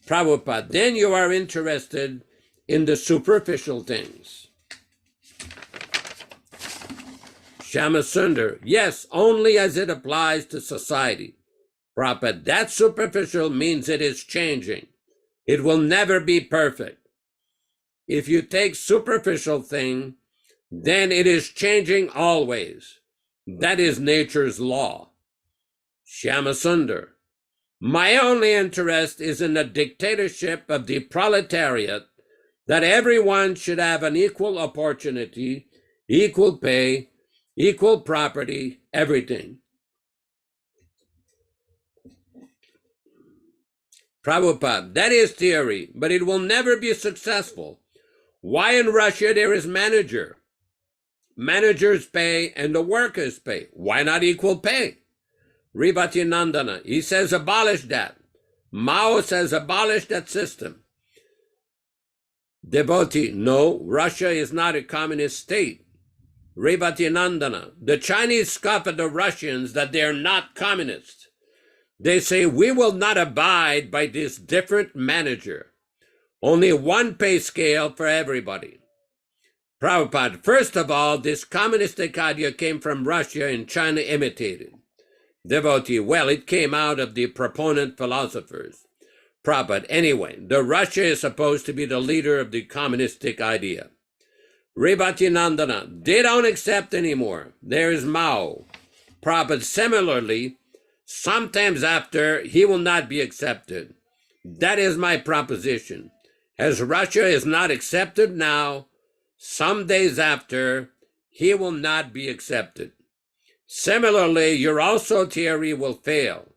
B: Prabhupada, then you are interested in the superficial things. Shyamasundar, yes, only as it applies to society. Prabhupada, that superficial means it is changing. It will never be perfect. If you take superficial thing, then it is changing always. That is nature's law. Shyamasundar, my only interest is in the dictatorship of the proletariat, that everyone should have an equal opportunity, equal pay, equal property, everything. Prabhupada, that is theory, but it will never be successful. Why in Russia there is manager? Managers pay and the workers pay. Why not equal pay? Nandana, he says abolish that. Mao says abolish that system. Devotee, no, Russia is not a communist state. Nandana, the Chinese scoff at the Russians that they're not communists. They say, we will not abide by this different manager. Only one pay scale for everybody. Prabhupada, first of all, this communistic idea came from Russia and China imitated. Devotee, well, it came out of the proponent philosophers. Prabhupada, anyway, the Russia is supposed to be the leader of the communistic idea. Nandana, they don't accept anymore. There is Mao. Prabhupada, similarly, sometimes after, he will not be accepted. That is my proposition. As Russia is not accepted now, some days after, he will not be accepted. Similarly, your also theory will fail.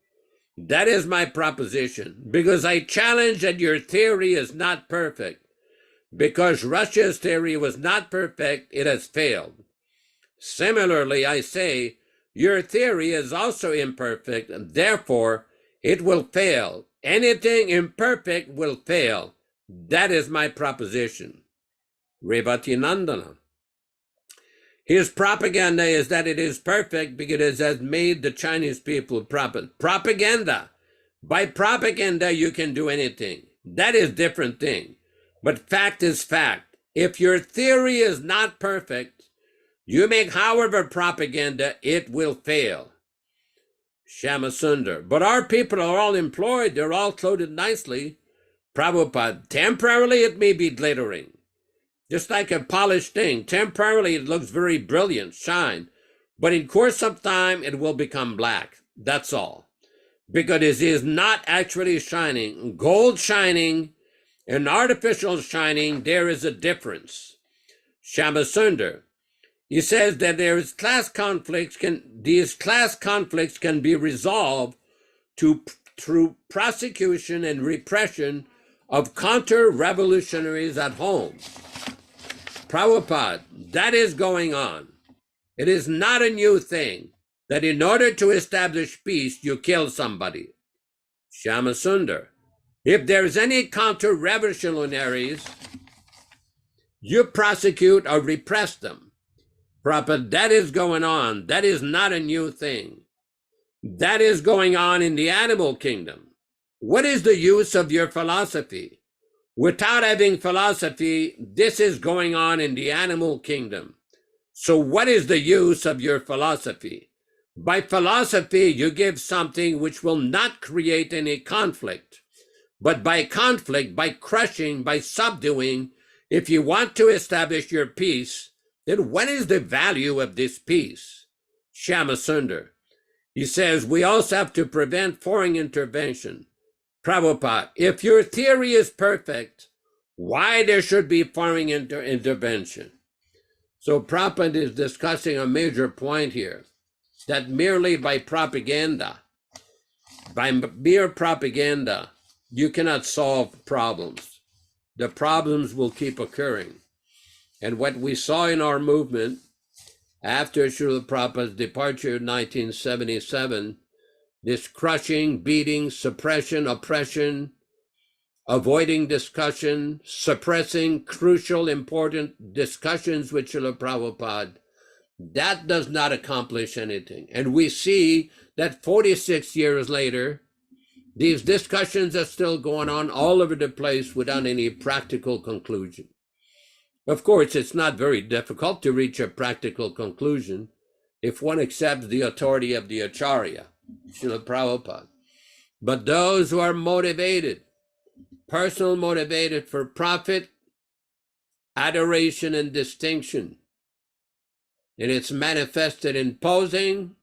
B: That is my proposition, because I challenge that your theory is not perfect. Because Russia's theory was not perfect, it has failed. Similarly, I say, your theory is also imperfect, and therefore it will fail. Anything imperfect will fail. That is my proposition. Nandana. His propaganda is that it is perfect because it has made the Chinese people propaganda. By propaganda, you can do anything. That is a different thing. But fact is fact. If your theory is not perfect, you make however propaganda, it will fail. Shyamasundar. But our people are all employed. They're all clothed nicely. Prabhupada. Temporarily, it may be glittering. Just like a polished thing. Temporarily, it looks very brilliant, shine. But in course of time, it will become black. That's all. Because it is not actually shining. Gold shining and artificial shining, there is a difference. Shyamasundar. He says that there is class conflicts. These class conflicts can be resolved through prosecution and repression of counter-revolutionaries at home. Prabhupada, that is going on. It is not a new thing that in order to establish peace, you kill somebody. Shyamasundar. If there's any counter-revolutionaries, you prosecute or repress them. Prabhupada, that is going on. That is not a new thing. That is going on in the animal kingdom. What is the use of your philosophy? Without having philosophy, this is going on in the animal kingdom. So what is the use of your philosophy? By philosophy, you give something which will not create any conflict. But by conflict, by crushing, by subduing, if you want to establish your peace, then what is the value of this peace? Shyamasundar. He says, we also have to prevent foreign intervention. Prabhupada, if your theory is perfect, why there should be foreign intervention? So Prabhupada is discussing a major point here, that merely by mere propaganda, you cannot solve problems. The problems will keep occurring. And what we saw in our movement after Srila Prabhupada's departure in 1977, this crushing, beating, suppression, oppression, avoiding discussion, suppressing crucial, important discussions with Srila Prabhupada, that does not accomplish anything. And we see that 46 years later, These discussions are still going on all over the place without any practical conclusion. Of course, it's not very difficult to reach a practical conclusion if one accepts the authority of the Acharya, Srila Prabhupada. But those who are motivated, personal motivated for profit, adoration, and distinction, and it's manifested in posing,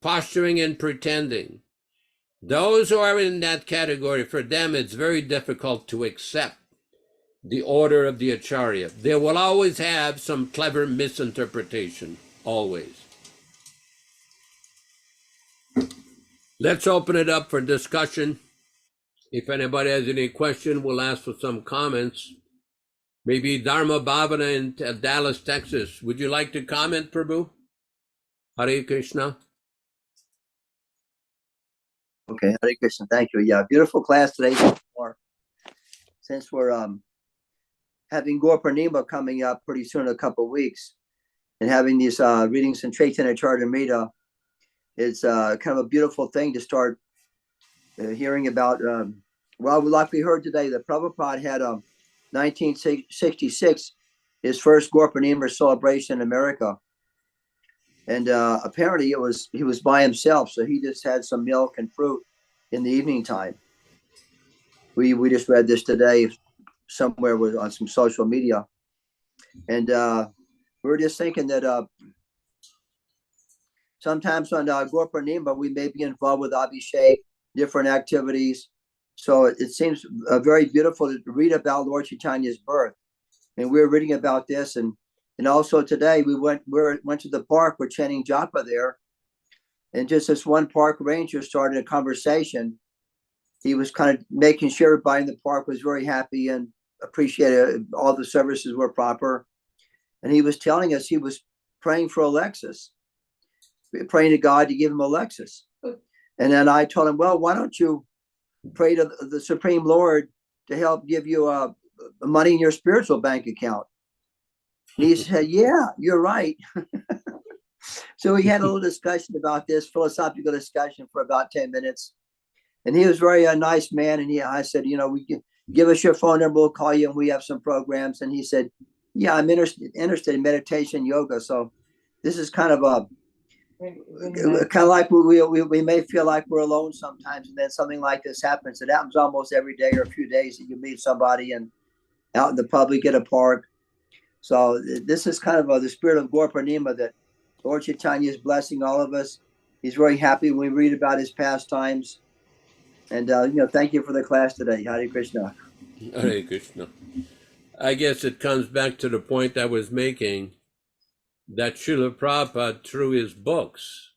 B: posturing, and pretending. Those who are in that category, for them, it's very difficult to accept the order of the Acharya. They will always have some clever misinterpretation, always. Let's open it up for discussion. If anybody has any question, we'll ask for some comments. Maybe Dharma Bhavana in Dallas, Texas. Would you like to comment, Prabhu? Hare Krishna.
C: Okay, Hare Krishna. Thank you. Yeah, beautiful class today. Since we're having Gaur Purnima coming up pretty soon in a couple of weeks, and having these readings in Caitanya-caritāmṛta, it's kind of a beautiful thing to start hearing about. Well, like we heard today, that Prabhupada had 1966 his first Gaur Purnima celebration in America, and apparently he was by himself, so he just had some milk and fruit in the evening time. We just read this today somewhere on some social media, and we were just thinking that sometimes on Gaur Purnima we may be involved with Abhishek, different activities. So it seems very beautiful to read about Lord Chaitanya's birth, and we're reading about this, and also today we went to the park. We're chanting japa there, and just this one park ranger started a conversation. He was kind of making sure everybody in the park was very happy and appreciated all the services were proper, and he was telling us he was praying for Alexis, praying to God to give him Alexis. And then I told him, well, why don't you pray to the Supreme Lord to help give you money in your spiritual bank account? And he said, yeah, you're right. So we had a little discussion about this, philosophical discussion for about 10 minutes. And he was very nice man. And I said, we can give us your phone number, we'll call you, and we have some programs. And he said, yeah, I'm interested in meditation, yoga. So this is kind of like we may feel like we're alone sometimes, and then something like this happens. It happens almost every day or a few days that you meet somebody and out in the public at a park. So this is kind of the spirit of Gaur Purnima, that Lord Chaitanya is blessing all of us. He's very happy when we read about his pastimes. And thank you for the class today. Hare Krishna.
B: Hare Krishna. I guess it comes back to the point I was making, that Srila Prabhupada, through his books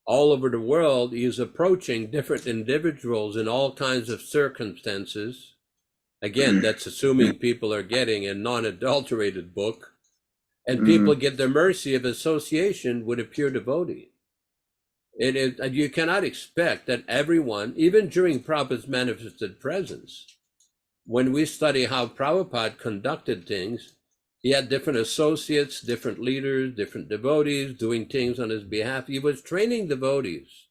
B: all over the world, he is approaching different individuals in all kinds of circumstances. Again, that's assuming people are getting a non-adulterated book, and people get the mercy of association with a pure devotee. You cannot expect that everyone, even during Prabhupada's manifested presence, when we study how Prabhupada conducted things, he had different associates, different leaders, different devotees doing things on his behalf. He was training devotees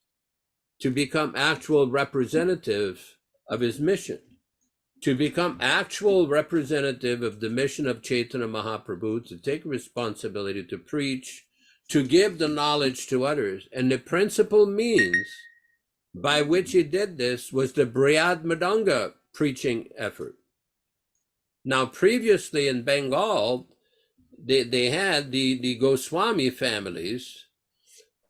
B: to become actual representatives of his mission, to become actual representative of the mission of Chaitanya Mahaprabhu, to take responsibility to preach, to give the knowledge to others. And the principal means by which he did this was the Brihad Madanga preaching effort. Now, previously in Bengal, they had the Goswami families,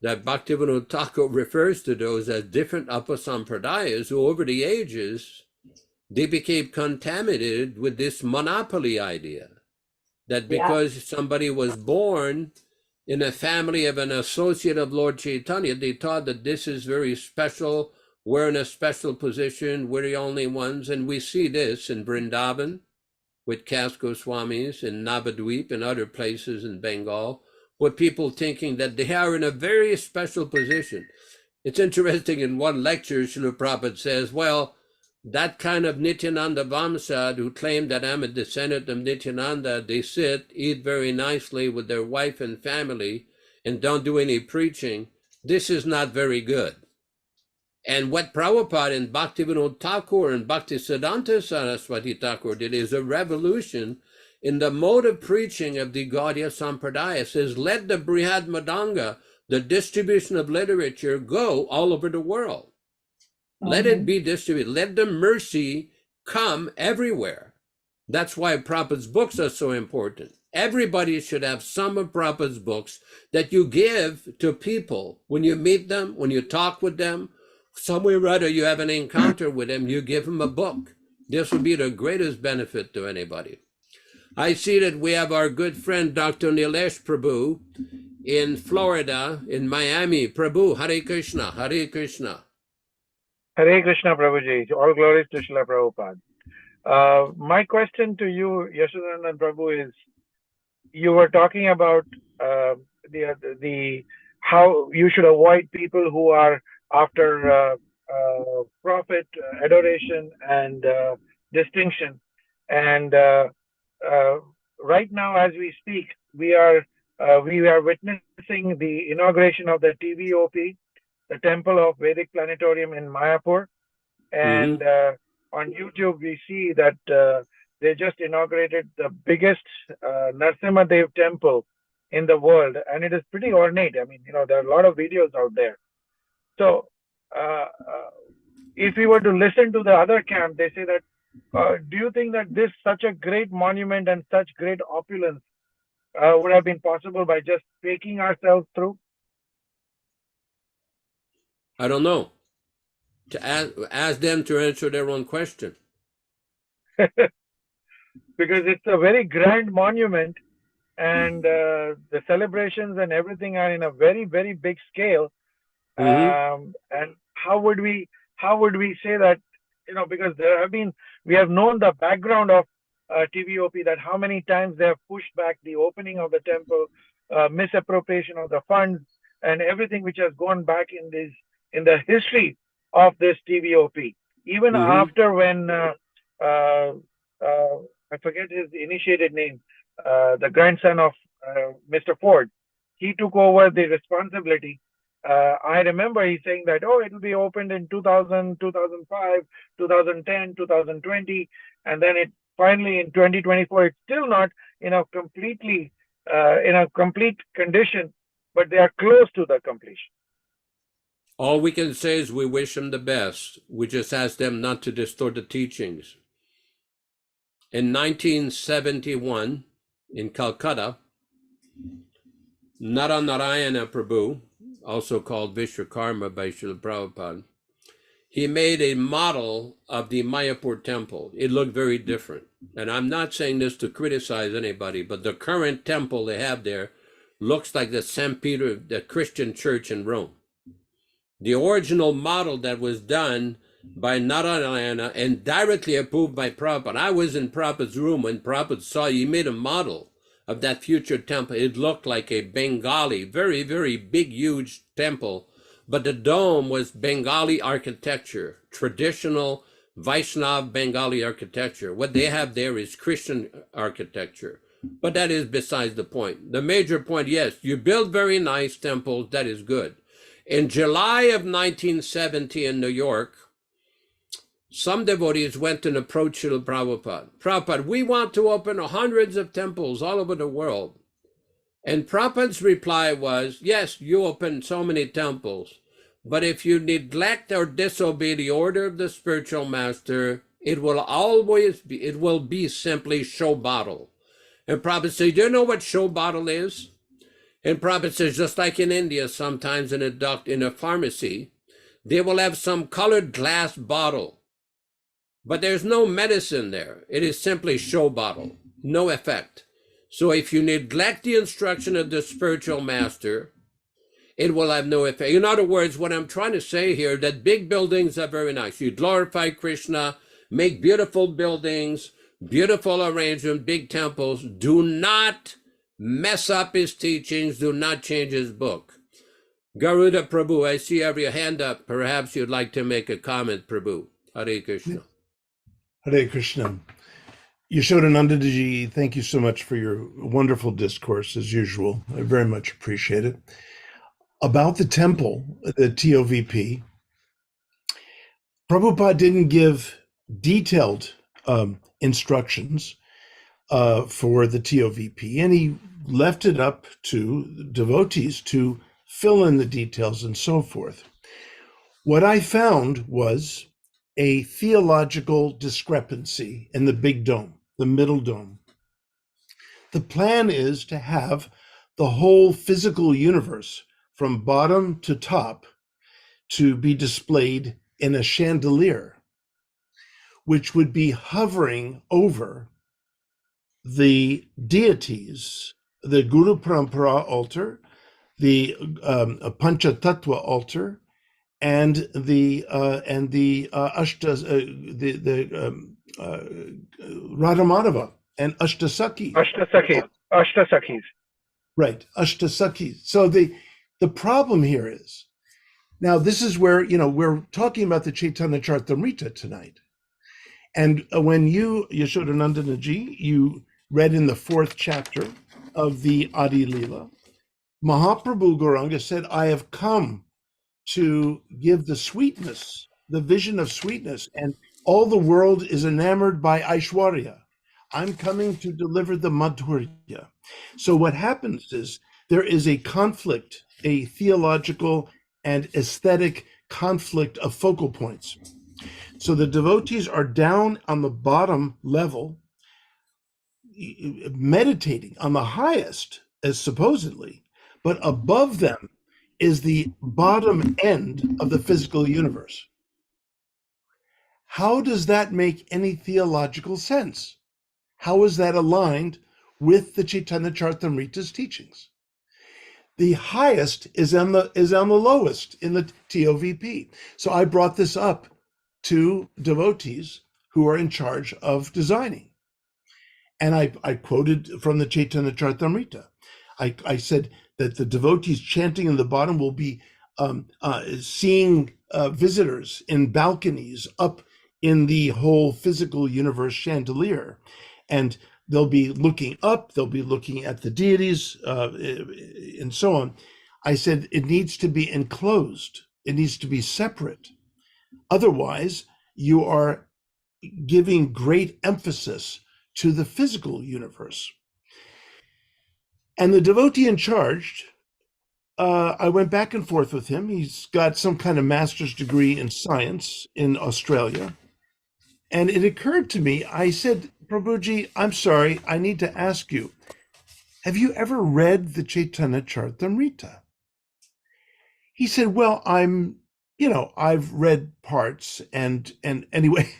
B: that Bhaktivinoda Thakur refers to those as different Upasampradayas, who over the ages, they became contaminated with this monopoly idea, that because somebody was born in a family of an associate of Lord Chaitanya, they thought that this is very special, we're in a special position, we're the only ones. And we see this in Vrindavan with caste Goswamis, in Navadvip and other places in Bengal, with people thinking that they are in a very special position. It's interesting, in one lecture, Srila Prabhupada says, well, that kind of Nityananda Vamsad who claim that I'm a descendant of Nityananda, they sit, eat very nicely with their wife and family, and don't do any preaching. This is not very good. And what Prabhupada and Bhaktivinoda Thakur and Bhaktisiddhanta Saraswati Thakur did is a revolution in the mode of preaching of the Gaudiya Sampradaya. It says, let the Brihad Madanga, the distribution of literature, go all over the world. Let it be distributed. Let the mercy come everywhere. That's why Prabhupada's books are so important. Everybody should have some of Prabhupada's books that you give to people. When you meet them, when you talk with them, somewhere or other you have an encounter with them, you give them a book. This would be the greatest benefit to anybody. I see that we have our good friend Dr. Nilesh Prabhu in Florida, in Miami. Prabhu, Hare Krishna, Hare Krishna.
D: Hare Krishna, Prabhuji. All glories to Srila Prabhupada. My question to you, Yashodanand Prabhu, is you were talking about the how you should avoid people who are after profit, adoration, and distinction. And right now, as we speak, we are witnessing the inauguration of the TVOP, the Temple of Vedic Planetarium in Mayapur. And on YouTube, we see that they just inaugurated the biggest Narasimhadev temple in the world. And it is pretty ornate. I mean, there are a lot of videos out there. So if we were to listen to the other camp, they say that, do you think that this such a great monument and such great opulence would have been possible by just faking ourselves through?
B: I don't know. To ask them to answer their own question.
D: Because it's a very grand monument, and the celebrations and everything are in a very, very big scale. And how would we say that, because we have known the background of TVOP, that how many times they have pushed back the opening of the temple, misappropriation of the funds, and everything which has gone back in the history of this TVOP. Even after when I forget his initiated name, the grandson of Mr. Ford, he took over the responsibility. I remember he saying that, it will be opened in 2000, 2005, 2010, 2020, and then it finally in 2024, it's still not in a complete condition, but they are close to the completion.
B: All we can say is we wish them the best. We just ask them not to distort the teachings. In 1971, in Calcutta, Naranarayana Prabhu, also called Vishwakarma by Srila Prabhupada, he made a model of the Mayapur temple. It looked very different. And I'm not saying this to criticize anybody, but the current temple they have there looks like the St. Peter, the Christian church in Rome. The original model that was done by Narayana and directly approved by Prabhupada. I was in Prabhupada's room when Prabhupada saw he made a model of that future temple. It looked like a Bengali, very, very big, huge temple, but the dome was Bengali architecture, traditional Vaishnava Bengali architecture. What they have there is Christian architecture, but that is besides the point. The major point, yes, you build very nice temples, that is good. In July of 1970 in New York, some devotees went and approached Srila Prabhupada. Prabhupada, we want to open hundreds of temples all over the world. And Prabhupada's reply was, yes, you open so many temples, but if you neglect or disobey the order of the spiritual master, it will be simply show bottle. And Prabhupada said, do you know what show bottle is? And Prabhupada says, just like in India, sometimes in a pharmacy, they will have some colored glass bottle, but there's no medicine there. It is simply show bottle, no effect. So if you neglect the instruction of the spiritual master, it will have no effect. In other words, what I'm trying to say here, that big buildings are very nice. You glorify Krishna, make beautiful buildings, beautiful arrangement, big temples. Do not mess up his teachings. Do not change his book. Garuda Prabhu, I see you have your hand up. Perhaps you'd like to make a comment, Prabhu. Hare Krishna.
E: Hare Krishna. Yashodanandaji, thank you so much for your wonderful discourse, as usual. I very much appreciate it. About the temple, the TOVP, Prabhupada didn't give detailed instructions for the TOVP, and he left it up to devotees to fill in the details and so forth. What I found was a theological discrepancy in the big dome, the middle dome. The plan is to have the whole physical universe from bottom to top to be displayed in a chandelier, which would be hovering over the deities, the Guru Parampara altar, the Panchatattva altar, and the Radhamadava and Ashtasaki.
D: Ashtasakis.
E: Right, Ashtasaki. So the problem here is, now this is where, we're talking about the Caitanya-caritāmṛta tonight. And when you, Yashodanandanaji, you read in the 4th chapter of the Adi Lila, Mahaprabhu Gauranga said, I have come to give the sweetness, the vision of sweetness, and all the world is enamored by Aishwarya. I'm coming to deliver the Madhurya. So what happens is there is a conflict, a theological and aesthetic conflict of focal points. So the devotees are down on the bottom level, meditating on the highest, as supposedly, but above them is the bottom end of the physical universe. How does that make any theological sense? How is that aligned with the Caitanya-caritāmṛta's teachings? The highest is on the lowest in the TOVP. So I brought this up to devotees who are in charge of designing. And I quoted from the Caitanya-caritāmṛta. I said that the devotees chanting in the bottom will be seeing visitors in balconies up in the whole physical universe chandelier. And they'll be looking up, they'll be looking at the deities, and so on. I said it needs to be enclosed. It needs to be separate. Otherwise, you are giving great emphasis to the physical universe. And the devotee in charge, I went back and forth with him. He's got some kind of master's degree in science in Australia. And it occurred to me, I said, Prabhuji, I'm sorry, I need to ask you, have you ever read the Caitanya-caritāmṛta? He said, well, I've read parts, and anyway,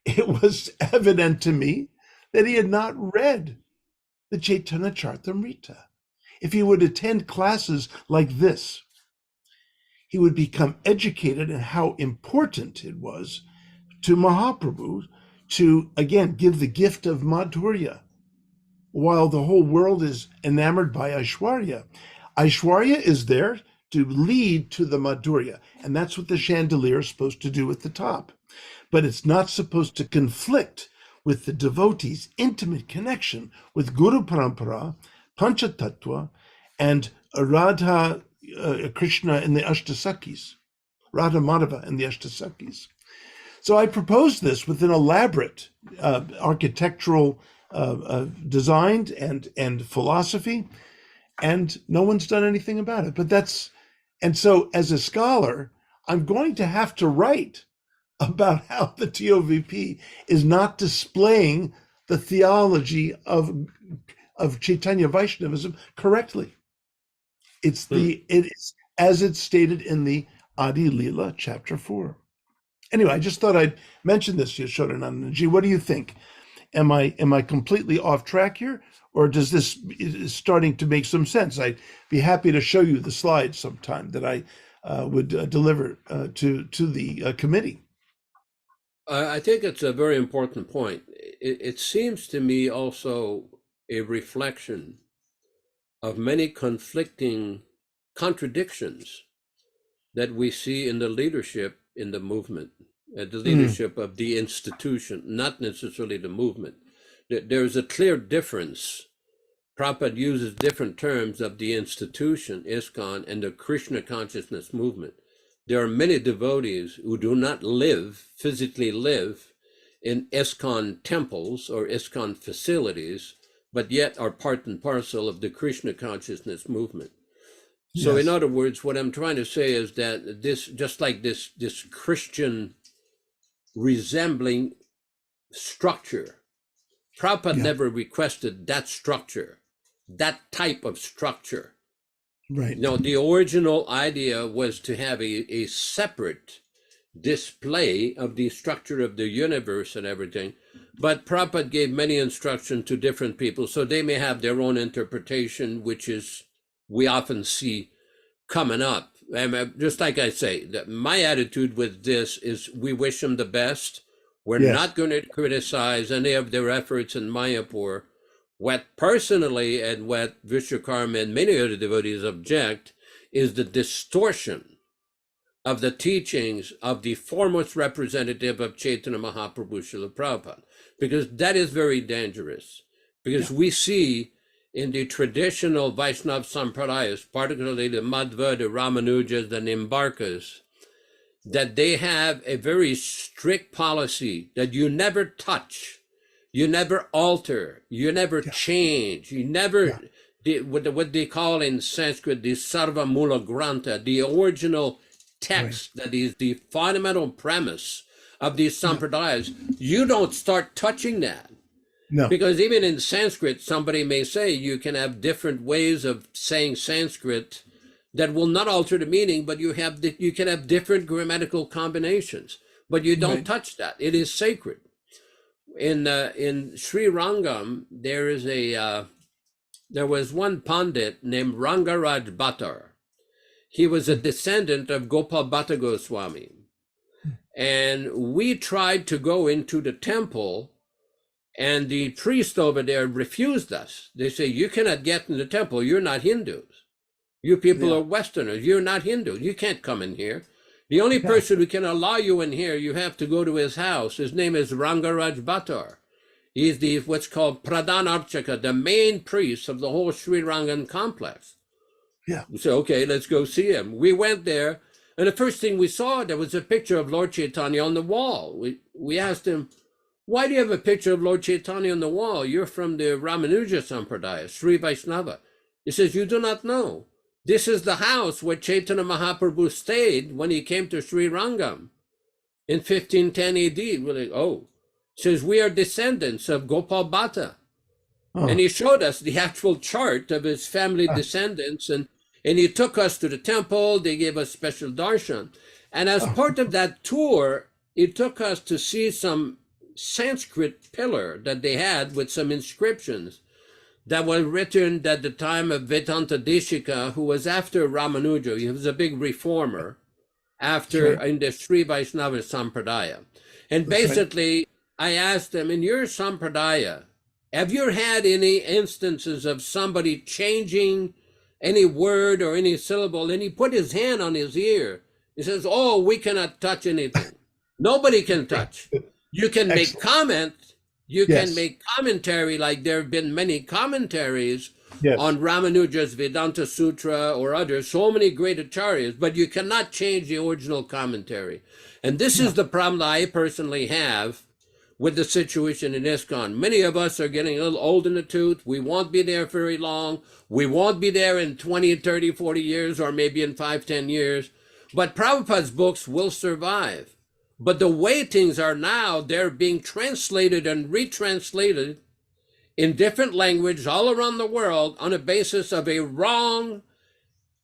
E: it was evident to me that he had not read the Caitanya-caritāmṛta. If he would attend classes like this, he would become educated in how important it was to Mahaprabhu to, again, give the gift of Madhurya, while the whole world is enamored by Aishwarya. Aishwarya is there to lead to the Madhurya, and that's what the chandelier is supposed to do at the top. But it's not supposed to conflict with the devotee's intimate connection with Guru Parampara, Panchatattva, and Radha Krishna and the Ashtasakis, Radha Madhava and the Ashtasakis. So I proposed this with an elaborate architectural design and philosophy, and no one's done anything about it. And so as a scholar, I'm going to have to write about how the TOVP is not displaying the theology of Chaitanya Vaishnavism correctly. It is as it's stated in the Adi Lila, chapter 4. Anyway, I just thought I'd mention this, Yashodanandaji. What do you think? Am I completely off track here, or does this is starting to make some sense? I'd be happy to show you the slides sometime that I would deliver to the committee.
B: I think it's a very important point. It seems to me also a reflection of many conflicting contradictions that we see in the leadership in the movement, the leadership of the institution, not necessarily the movement. There's a clear difference. Prabhupada uses different terms of the institution, ISKCON, and the Krishna consciousness movement. there are many devotees who do not physically live in ISKCON temples or ISKCON facilities, but yet are part and parcel of the Krishna consciousness movement. So in other words, what I'm trying to say is that this, just like this Christian resembling structure, Prabhupada never requested that structure, that type of structure.
E: Right.
B: No, the original idea was to have a separate display of the structure of the universe and everything. But Prabhupada gave many instructions to different people, so they may have their own interpretation, which is, we often see coming up. And just like I say, that my attitude with this is we wish them the best. We're not going to criticize any of their efforts in Mayapur. What personally and what Vishwakarma and many other devotees object is the distortion of the teachings of the foremost representative of Chaitanya Mahaprabhu Srila Prabhupada, because that is very dangerous. Because we see in the traditional Vaishnava Sampradayas, particularly the Madhva, the Ramanujas, the Nimbarkas, that they have a very strict policy that you never touch, you never alter, you never change, you never, what they call in Sanskrit, the Sarva Mula Granta, the original text that is the fundamental premise of these Sampradayas, you don't start touching that.
E: No.
B: Because even in Sanskrit, somebody may say you can have different ways of saying Sanskrit that will not alter the meaning, but you can have different grammatical combinations, but you don't touch that. It is sacred. In Sri Rangam, there was one Pandit named Rangaraj Bhattar. He was a descendant of Gopal Bhatta Goswami. And we tried to go into the temple, and the priest over there refused us. They say, you cannot get in the temple. You're not Hindus. You people are Westerners. You're not Hindus. You can't come in here. The only person who can allow you in here, you have to go to his house. His name is Rangaraj Bhattar. He's the what's called Pradhan Archaka, the main priest of the whole Sri Rangan complex.
E: Yeah.
B: We said, okay, let's go see him. We went there, and the first thing we saw, there was a picture of Lord Chaitanya on the wall. We asked him, why do you have a picture of Lord Chaitanya on the wall? You're from the Ramanuja Sampradaya, Sri Vaishnava. He says, you do not know. This is the house where Chaitanya Mahaprabhu stayed when he came to Sri Rangam in 1510 AD. We're like, oh. He says, we are descendants of Gopal Bhatta. Oh. And he showed us the actual chart of his family descendants, and he took us to the temple. They gave us special darshan. And as part of that tour, he took us to see some Sanskrit pillar that they had with some inscriptions that were written at the time of Vedanta Deshika, who was after Ramanuja. He was a big reformer in the Sri Vaishnava Sampradaya. And basically, I asked him, in your Sampradaya, have you had any instances of somebody changing any word or any syllable? And he put his hand on his ear. He says, oh, we cannot touch anything. Nobody can touch. You can make comment. You can make commentary, like there have been many commentaries on Ramanuja's Vedanta Sutra or others, so many great acharyas, but you cannot change the original commentary. And this is the problem that I personally have with the situation in ISKCON. Many of us are getting a little old in the tooth. We won't be there very long. We won't be there in 20, 30, 40 years, or maybe in 5, 10 years. But Prabhupada's books will survive. But the way things are now, they're being translated and retranslated in different languages all around the world on a basis of a wrong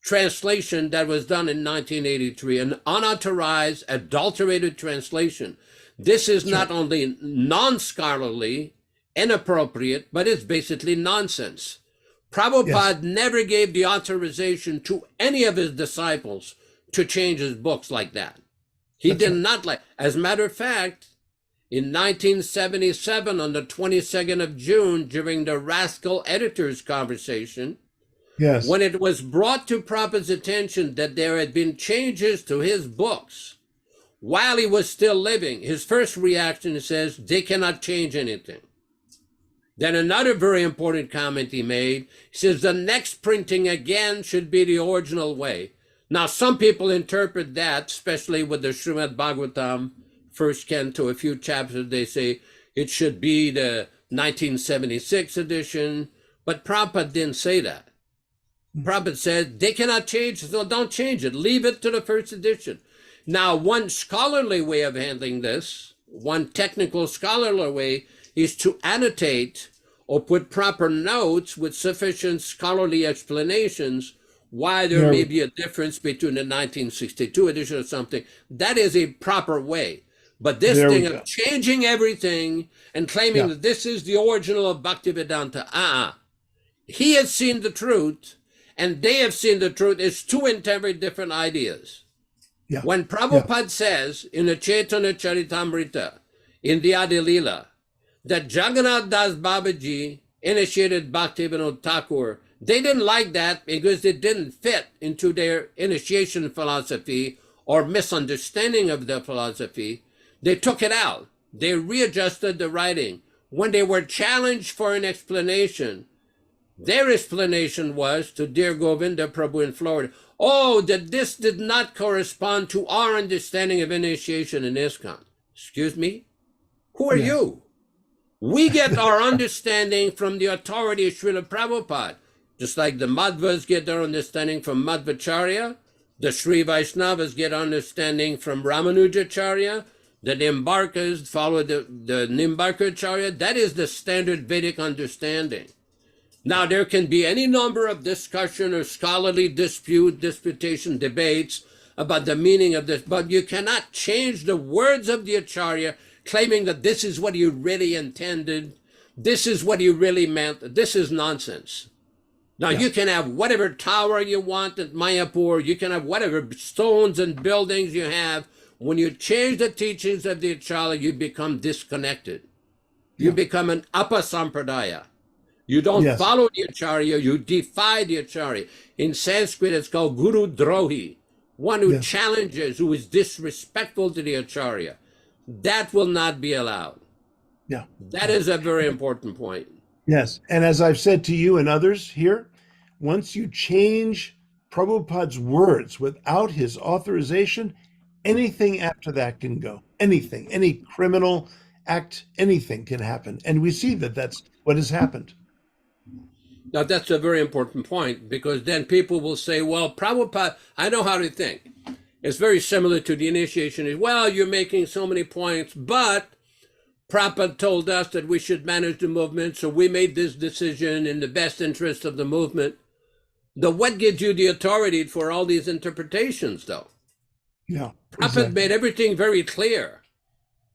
B: translation that was done in 1983, an unauthorized, adulterated translation. This is not only non-scholarly, inappropriate, but it's basically nonsense. Prabhupada never gave the authorization to any of his disciples to change his books like that. He did not like. As a matter of fact, in 1977, on the 22nd of June, during the Rascal Editors conversation, when it was brought to Prabhupada's attention that there had been changes to his books while he was still living, his first reaction, he says, they cannot change anything. Then another very important comment he made, he says, the next printing again should be the original way. Now, some people interpret that, especially with the Srimad Bhagavatam, first canto, a few chapters, they say it should be the 1976 edition, but Prabhupada didn't say that. Prabhupada said they cannot change it, so don't change it. Leave it to the first edition. Now, one scholarly way of handling this, one technical scholarly way, is to annotate or put proper notes with sufficient scholarly explanations why there may be a difference between the 1962 edition or something. That is a proper way. But this thing of changing everything and claiming that this is the original of Bhaktivedanta, he has seen the truth and they have seen the truth. It's two entirely different ideas.
E: Yeah.
B: When Prabhupada says in the Caitanya-caritāmṛta, in the Adi Leela, that Jagannath Das Babaji initiated Bhaktivinoda Thakur, they didn't like that because it didn't fit into their initiation philosophy or misunderstanding of the philosophy. They took it out. They readjusted the writing. When they were challenged for an explanation, their explanation was to dear Govinda Prabhu in Florida, that this did not correspond to our understanding of initiation in ISKCON. Excuse me? Who are you? We get our understanding from the authority of Srila Prabhupada, just like the Madhvas get their understanding from Madhvacharya, the Sri Vaishnavas get understanding from Ramanujacharya, the Nimbarkas follow the Nimbarkacharya. That is the standard Vedic understanding. Now, there can be any number of discussion or scholarly disputation, debates about the meaning of this, but you cannot change the words of the Acharya claiming that this is what you really intended, this is what you really meant. This is nonsense. Now, you can have whatever tower you want at Mayapur, you can have whatever stones and buildings you have. When you change the teachings of the Acharya, you become disconnected. You become an apasampradaya. You don't follow the Acharya, you defy the Acharya. In Sanskrit, it's called Guru Drohi, one who challenges, who is disrespectful to the Acharya. That will not be allowed.
E: Yeah.
B: That is a very important point.
E: Yes. And as I've said to you and others here, once you change Prabhupada's words without his authorization, anything after that can go. Anything, any criminal act, anything can happen. And we see that that's what has happened.
B: Now, that's a very important point, because then people will say, well, Prabhupada, I know how to think. It's very similar to the initiation. Well, you're making so many points, but Prabhupada told us that we should manage the movement, so we made this decision in the best interest of the movement. What gives you the authority for all these interpretations, though?
E: Yeah.
B: Prabhupada made everything very clear.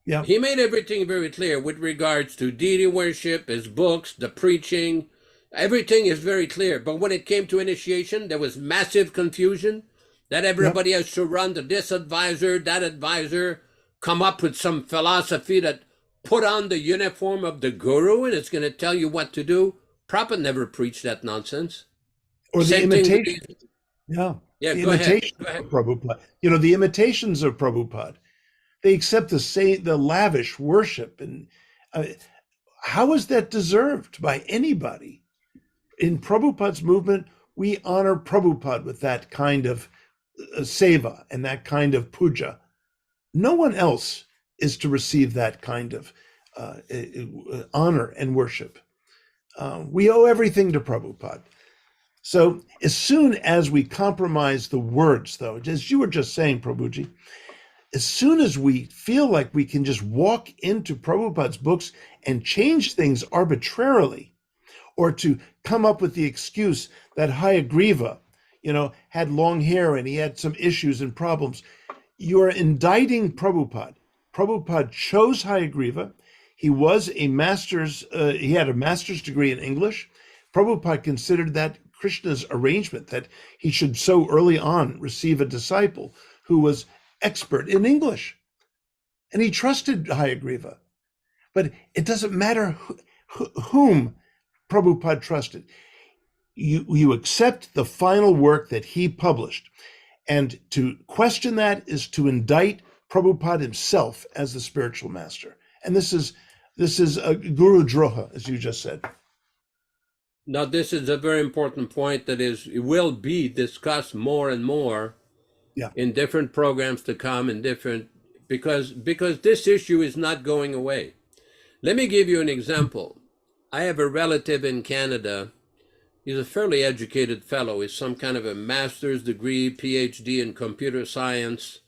E: Yeah.
B: He made everything very clear with regards to deity worship, his books, the preaching. Everything is very clear. But when it came to initiation, there was massive confusion that everybody has to run to this advisor, that advisor, come up with some philosophy that put on the uniform of the guru and it's going to tell you what to do. Prabhupada never preached that nonsense.
E: Or the imitation. Yeah,
B: the
E: go ahead. Of Prabhupada. You know, the imitations of Prabhupada. They accept the lavish worship. And how is that deserved by anybody? In Prabhupada's movement, we honor Prabhupada with that kind of seva and that kind of puja. No one else is to receive that kind of honor and worship. We owe everything to Prabhupada. So as soon as we compromise the words, though, as you were just saying, Prabhuji, as soon as we feel like we can just walk into Prabhupada's books and change things arbitrarily, or to come up with the excuse that Hayagriva, had long hair and he had some issues and problems, you are indicting Prabhupada. Prabhupada chose Hayagriva. He was he had a master's degree in English. Prabhupada considered that Krishna's arrangement, that he should so early on receive a disciple who was expert in English. And he trusted Hayagriva. But it doesn't matter whom Prabhupada trusted. You accept the final work that he published. And to question that is to indict Prabhupada himself as the spiritual master. And this is a Guru Droha, as you just said.
B: Now, this is a very important point that will be discussed more and more
E: Yeah.
B: in different programs to come and different, because this issue is not going away. Let me give you an example. I have a relative in Canada. He's a fairly educated fellow. He's some kind of a master's degree, PhD in computer science.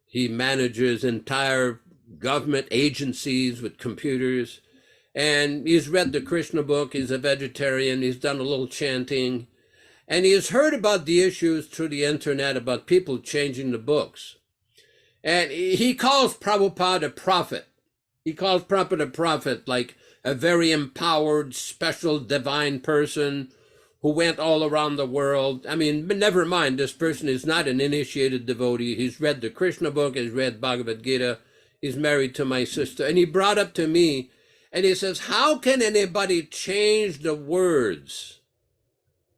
B: He manages entire government agencies with computers. And he's read the Krishna book. He's a vegetarian. He's done a little chanting. And he has heard about the issues through the internet about people changing the books. And he calls Prabhupada a prophet. He calls Prabhupada a prophet, like a very empowered, special, divine person who went all around the world. I mean, but never mind, this person is not an initiated devotee. He's read the Krishna book, he's read Bhagavad Gita, he's married to my sister. And he brought up to me, and he says, how can anybody change the words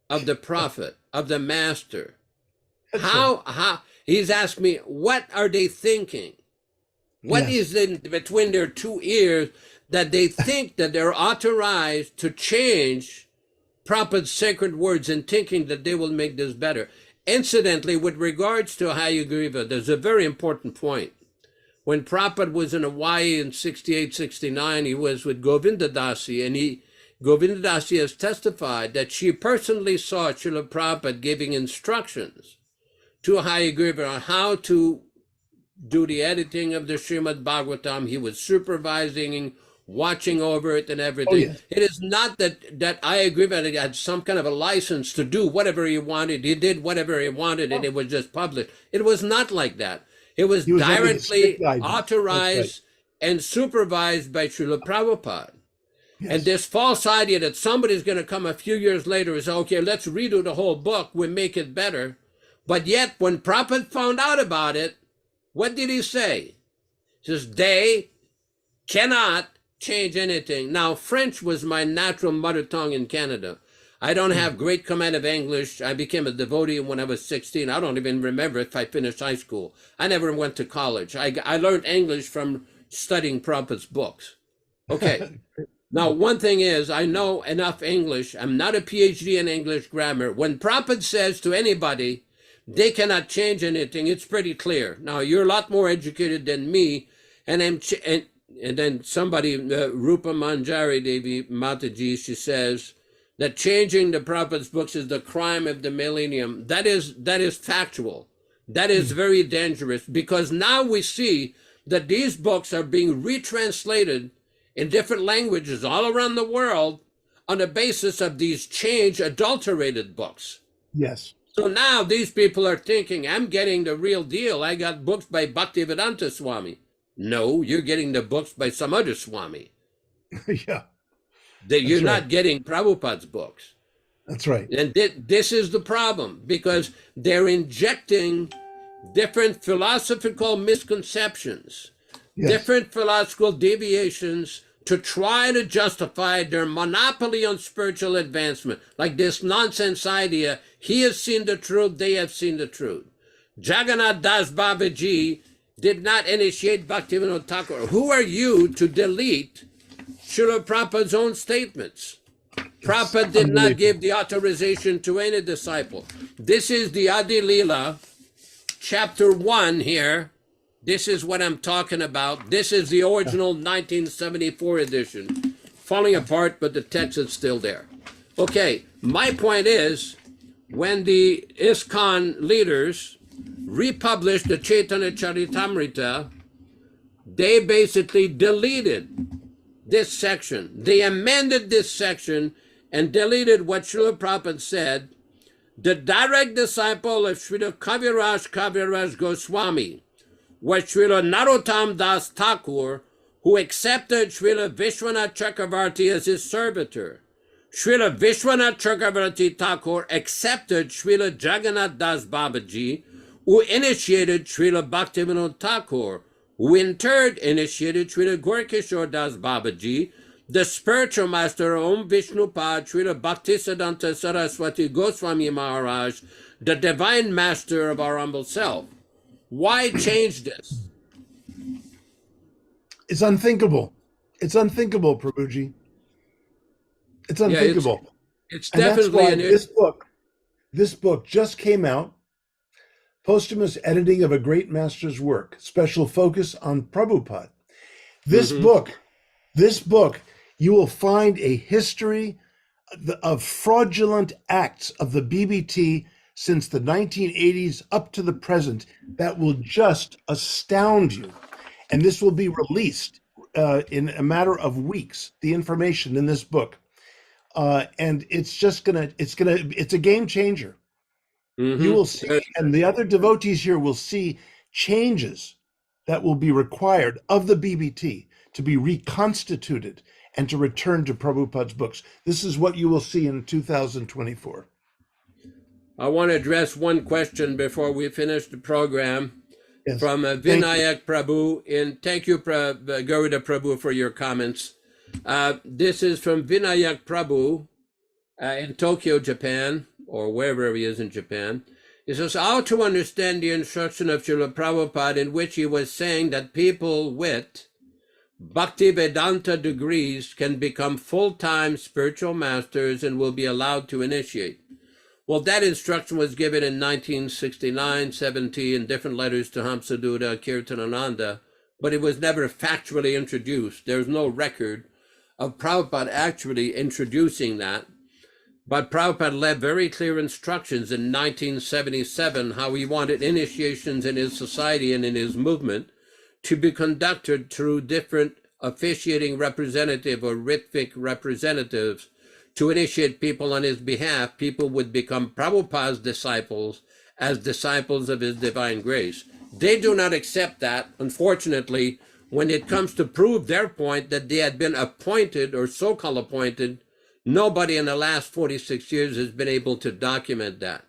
B: of the prophet, of the master? How? He's asked me, what are they thinking? What is in between their two ears that they think that they're authorized to change Prabhupada's sacred words and thinking that they will make this better? Incidentally, with regards to Hayagriva, there's a very important point. When Prabhupada was in Hawaii in 68, 69, he was with Govinda Dasi, and Govinda Dasi has testified that she personally saw Srila Prabhupada giving instructions to Hayagriva on how to do the editing of the Srimad Bhagavatam. He was supervising, watching over it and everything. Oh, yes. It is not that Hayagriva had some kind of a license to do whatever he wanted. He did whatever he wanted, and it was just published. It was not like that. It was directly authorized and supervised by Srila Prabhupada. Yes. And this false idea that somebody's going to come a few years later and say, okay, let's redo the whole book, we make it better. But yet, when Prabhupada found out about it, what did he say? He says, they cannot change anything. Now, French was my natural mother tongue in Canada. I don't have great command of English. I became a devotee when I was 16. I don't even remember if I finished high school. I never went to college. I learned English from studying Prabhupada's books. Okay. Now, one thing is, I know enough English. I'm not a PhD in English grammar. When Prabhupada says to anybody, they cannot change anything, it's pretty clear. Now, you're a lot more educated than me, and then somebody, Rupa Manjari Devi Mataji, she says that changing the Prabhupada's books is the crime of the millennium. That is factual. That is very dangerous, because now we see that these books are being retranslated in different languages all around the world on the basis of these changed, adulterated books.
E: Yes.
B: So now these people are thinking, I'm getting the real deal. I got books by Bhaktivedanta Swami. No, you're getting the books by some other Swami.
E: Yeah.
B: You're not getting Prabhupada's books.
E: That's right.
B: And this is the problem, because they're injecting different philosophical misconceptions, different philosophical deviations to try to justify their monopoly on spiritual advancement. Like this nonsense idea, he has seen the truth, they have seen the truth. Jagannath Das Babaji did not initiate Bhaktivinoda Thakur. Who are you to delete Srila Prabhupada's own statements? Prabhupada did not give the authorization to any disciple. This is the Adi Leela, chapter 1 here. This is what I'm talking about. This is the original 1974 edition. Falling apart, but the text is still there. Okay, my point is, when the ISKCON leaders republished the Caitanya-caritāmṛta, they basically deleted this section. They amended this section and deleted what Srila Prabhupada said. The direct disciple of Srila Kaviraj Goswami was Srila Narottam Das Thakur, who accepted Srila Vishwanath Chakravarti as his servitor. Srila Vishwanath Chakravarti Thakur accepted Srila Jagannath Das Babaji, who initiated Srila Bhaktivinoda Thakur, who in turn initiated Srila Gaurkishore Das Babaji, the spiritual master of Om Vishnupad, Srila Bhaktisiddhanta Saraswati Goswami Maharaj, the divine master of our humble self. Why change this?
E: It's unthinkable. It's unthinkable, Prabhuji. It's unthinkable.
B: It's definitely
E: this book just came out, Posthumous editing of a great master's work, special focus on Prabhupada. This book, you will find a history of fraudulent acts of the BBT since the 1980s up to the present that will just astound you. And this will be released in a matter of weeks, the information in this book. And it's a game changer. You will see, and the other devotees here will see changes that will be required of the BBT to be reconstituted and to return to Prabhupada's books. This is what you will see in 2024.
B: I want to address one question before we finish the program.
E: Yes.
B: From Vinayak Prabhu, and thank you, Garuda Prabhu, for your comments. This is from Vinayak Prabhu in Tokyo, Japan, or wherever he is in Japan. He says, how to understand the instruction of Srila Prabhupada in which he was saying that people with Bhaktivedanta degrees can become full-time spiritual masters and will be allowed to initiate. Well, that instruction was given in 1969, 70 in different letters to Hamsaduta, Kirtanananda, but it was never factually introduced. There's no record of Prabhupada actually introducing that. But Prabhupada left very clear instructions in 1977 how he wanted initiations in his society and in his movement to be conducted through different officiating representative or Ritvik representatives to initiate people on his behalf. People would become Prabhupada's disciples as disciples of his divine grace. They do not accept that, unfortunately, when it comes to prove their point that they had been appointed or so-called appointed. Nobody in the last 46 years has been able to document that.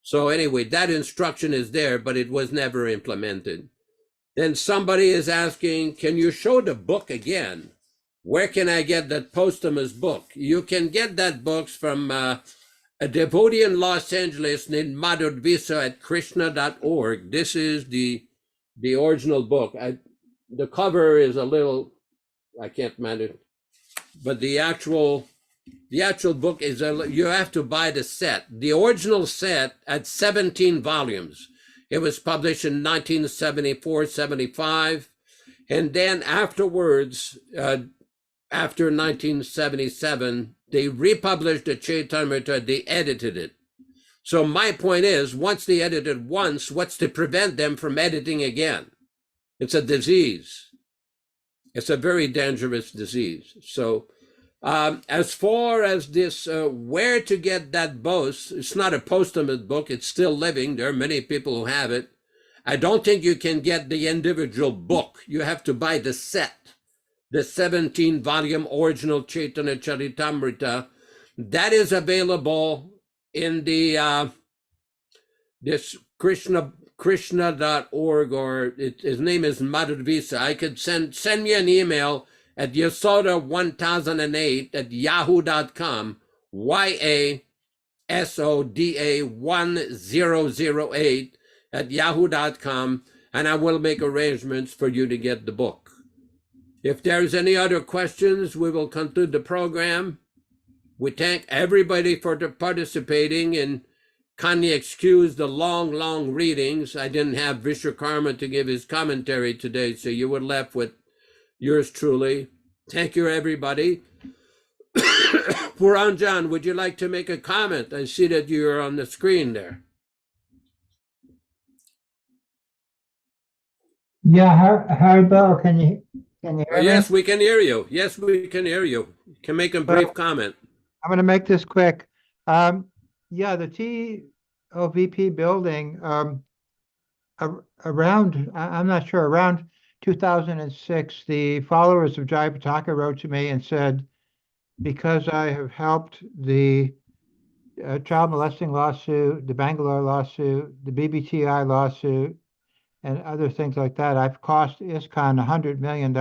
B: So anyway, that instruction is there, but it was never implemented. Then somebody is asking, can you show the book again? Where can I get that posthumous book? You can get that book from a devotee in Los Angeles named Madhudvisa at krishna.org. This is the original book. The cover is a little, I can't manage, but the actual book is, you have to buy the set. The original set had 17 volumes. It was published in 1974, 75. And then afterwards, after 1977, they republished the Caitanya-caritāmṛta, they edited it. So my point is, once they edited once, what's to prevent them from editing again? It's a disease. It's a very dangerous disease. So as far as this, where to get that book, it's not a posthumous book, it's still living. There are many people who have it. I don't think you can get the individual book. You have to buy the set. The 17-volume original Caitanya-caritāmṛta, that is available in the this Krishna.org, or his name is Madhudvisa. I could send me an email at yasoda1008@yahoo.com, yasoda1008@yahoo.com, and I will make arrangements for you to get the book. If there's any other questions, we will conclude the program. We thank everybody for participating, and kindly excuse the long readings. I didn't have Vishwakarma to give his commentary today, so you were left with yours truly. Thank you, everybody. Puranjan, would you like to make a comment? I see that you're on the screen there.
F: Yeah, Haribel, can you hear me?
B: Yes, we can hear you. Yes, we can hear you. You can make a brief comment.
F: I'm going to make this quick. Yeah, the TOVP building, around, I'm not sure, around 2006, the followers of Jai Pataka wrote to me and said, because I have helped the child molesting lawsuit, the Bangalore lawsuit, the BBTI lawsuit, and other things like that, I've cost ISKCON $100 million.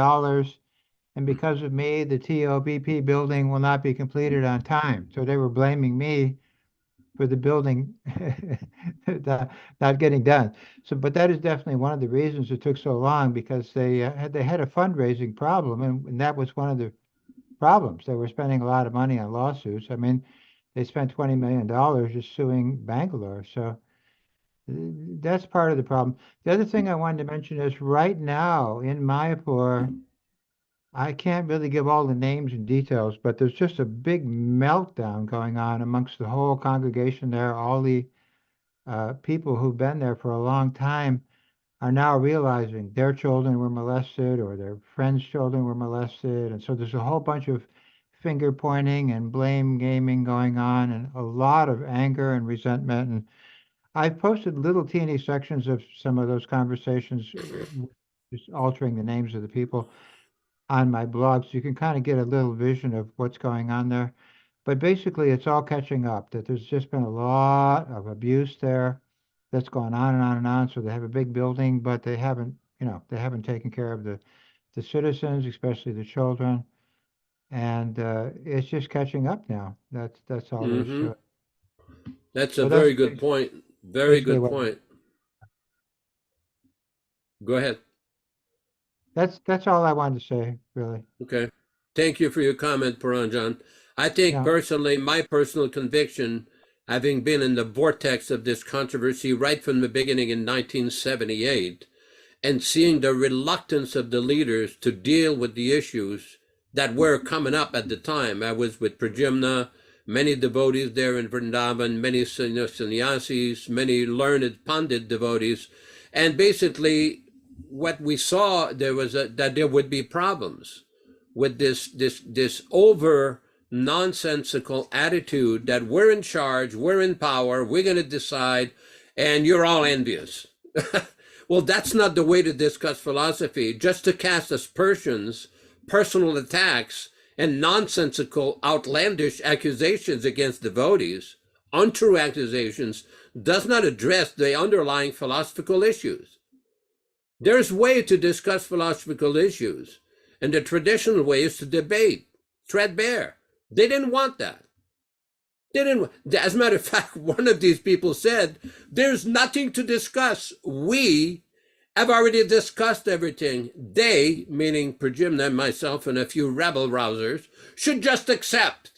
F: And because of me, the TOVP building will not be completed on time. So they were blaming me for the building not getting done. So, but that is definitely one of the reasons it took so long, because they had a fundraising problem, and that was one of the problems. They were spending a lot of money on lawsuits. I mean, they spent $20 million just suing Bangalore. So That's part of the problem. The other thing I wanted to mention is right now in Mayapur, I can't really give all the names and details, but there's just a big meltdown going on amongst the whole congregation there. All the people who've been there for a long time are now realizing their children were molested or their friends' children were molested. And so there's a whole bunch of finger pointing and blame gaming going on and a lot of anger and resentment. And I've posted little teeny sections of some of those conversations, just altering the names of the people on my blog, so you can kind of get a little vision of what's going on there. But basically, it's all catching up, that there's just been a lot of abuse there that's gone on and on and on. So they have a big building, but they haven't, they haven't taken care of the citizens, especially the children. And it's just catching up now. That's all there's to it.
B: That's
F: So
B: a
F: that's
B: very good point. Very
F: basically
B: good
F: what-
B: point. Go ahead.
F: That's all I wanted to say, really.
B: Okay. Thank you for your comment, Paranjan. I think
F: Yeah.
B: personally, my personal conviction, having been in the vortex of this controversy right from the beginning in 1978, and seeing the reluctance of the leaders to deal with the issues that were coming up at the time. I was with Prajimna, many devotees there in Vrindavan, many sannyasis, many learned Pandit devotees, and basically what we saw there was that there would be problems with this over nonsensical attitude that we're in charge, we're in power, we're going to decide, and you're all envious. Well, that's not the way to discuss philosophy. Just to cast aspersions, personal attacks, and nonsensical, outlandish accusations against devotees, untrue accusations, does not address the underlying philosophical issues. There's a way to discuss philosophical issues, and the traditional way is to debate, threadbare. They didn't want that. They didn't. As a matter of fact, one of these people said, "There's nothing to discuss. We have already discussed everything. They," meaning Prajimna, myself, and a few rabble rousers, "should just accept."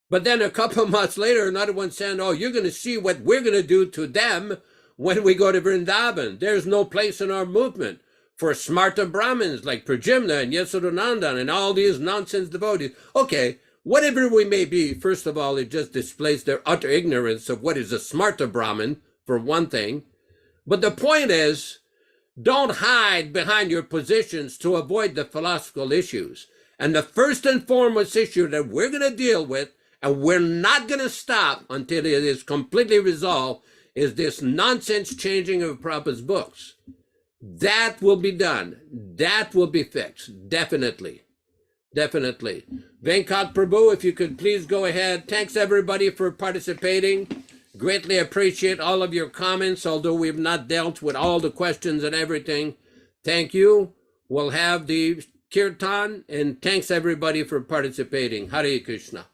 B: But then a couple of months later, another one saying, "Oh, you're going to see what we're going to do to them when we go to Vrindavan. There's no place in our movement for smarta Brahmins like Prajimna and Yesudanandan and all these nonsense devotees." Okay, whatever we may be, first of all, it just displays their utter ignorance of what is a smarta Brahmin, for one thing. But the point is, don't hide behind your positions to avoid the philosophical issues. And the first and foremost issue that we're going to deal with, and we're not going to stop until it is completely resolved, is this nonsense changing of Prabhupada's books. That will be done. That will be fixed. Definitely. Definitely. Venkat Prabhu, if you could please go ahead. Thanks everybody for participating. Greatly appreciate all of your comments, although we've not dealt with all the questions and everything. Thank you. We'll have the kirtan, and thanks everybody for participating. Hare Krishna.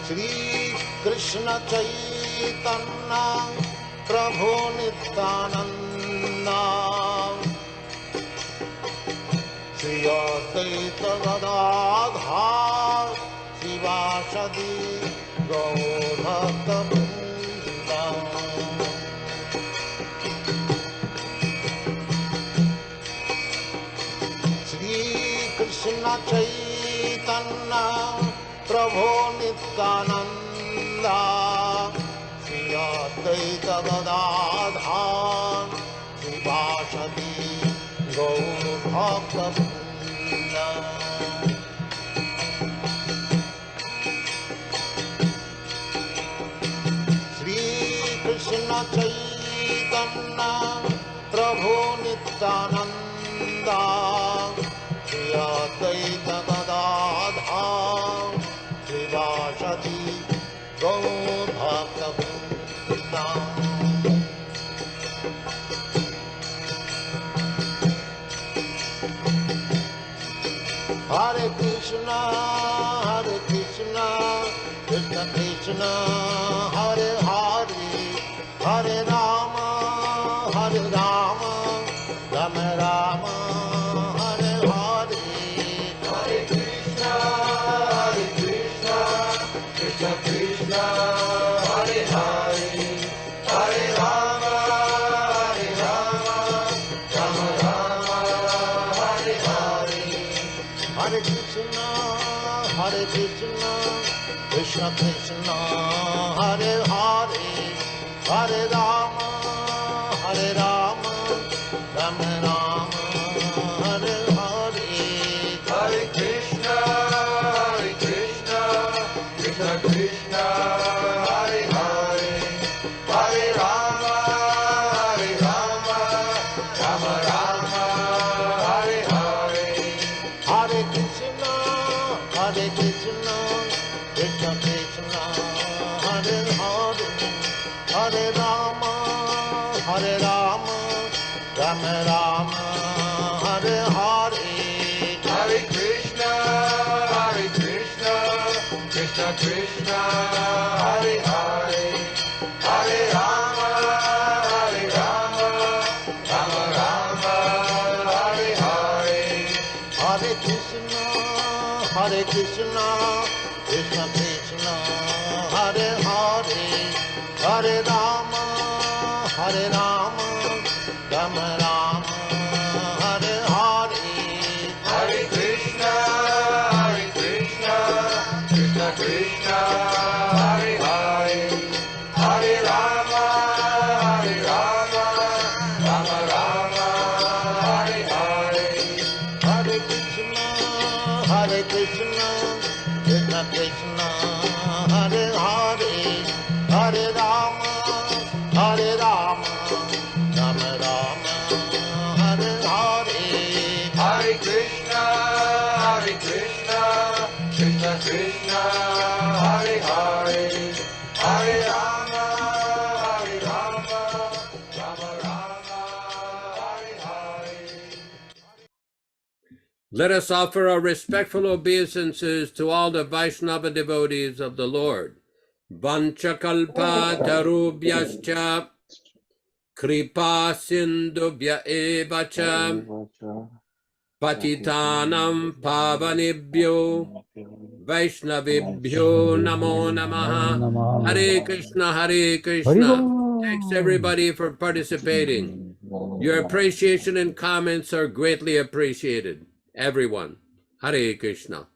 A: Shri Krishna Chaitanya Prabhu Nityananda Shri Advaita Gadadhar Shivasadi Gaurabhatta Shri Krishna Chaitanya Prabhu Nityananda Shri Advaita Gadadhar Shivasadi Gaurabhatta Shri Krishna Chaitanya Prabhu Nityananda Shri Advaita Gadadhar Shivasadi Gaurabhatta Hare Krishna, Krishna Krishna, Hare Hare, Hare Rama, Rama Rama, Hare Hare. Hare Krishna, Krishna Krishna. Krishna, Hare Krishna, Krishna Krishna, Hare Hare, Hare Rama, Hare Rama, Rama Rama, Hare Hare.
G: Hare Krishna, Krishna Krishna, Hare Hare, Hare Rama, Rama Rama, Hare Hare.
A: Hare Krishna, Krishna Krishna, Hare Hare, Hare Rama, Rama Rama, Hare Hare.
G: Hare Krishna, Krishna Krishna, Hare Hare, Hare Rama, Rama Rama, Hare Hare.
A: Hare Krishna, Krishna Krishna, Hare Hare, Hare Rama, Rama Rama, Hare Hare.
G: Hare Krishna, Krishna Krishna, Hare Hare, Hare Rama, Rama Rama, Hare Hare.
A: Hare Krishna, Krishna Krishna, Hare Hare, Hare Rama, Rama Rama, Hare Hare.
G: Hare Krishna, Krishna Krishna, Hare Hare, Hare Rama, Rama Rama, Hare Hare.
B: Let us offer our respectful obeisances to all the Vaishnava devotees of the Lord. Vanchakalpa tarubhyascha kripa sindubhya evacha patitanam pavanebhyo Vaishnavibhyo namo namaha. Hare Krishna, Hare Krishna. Thanks everybody for participating. Your appreciation and comments are greatly appreciated. Everyone. Hare Krishna.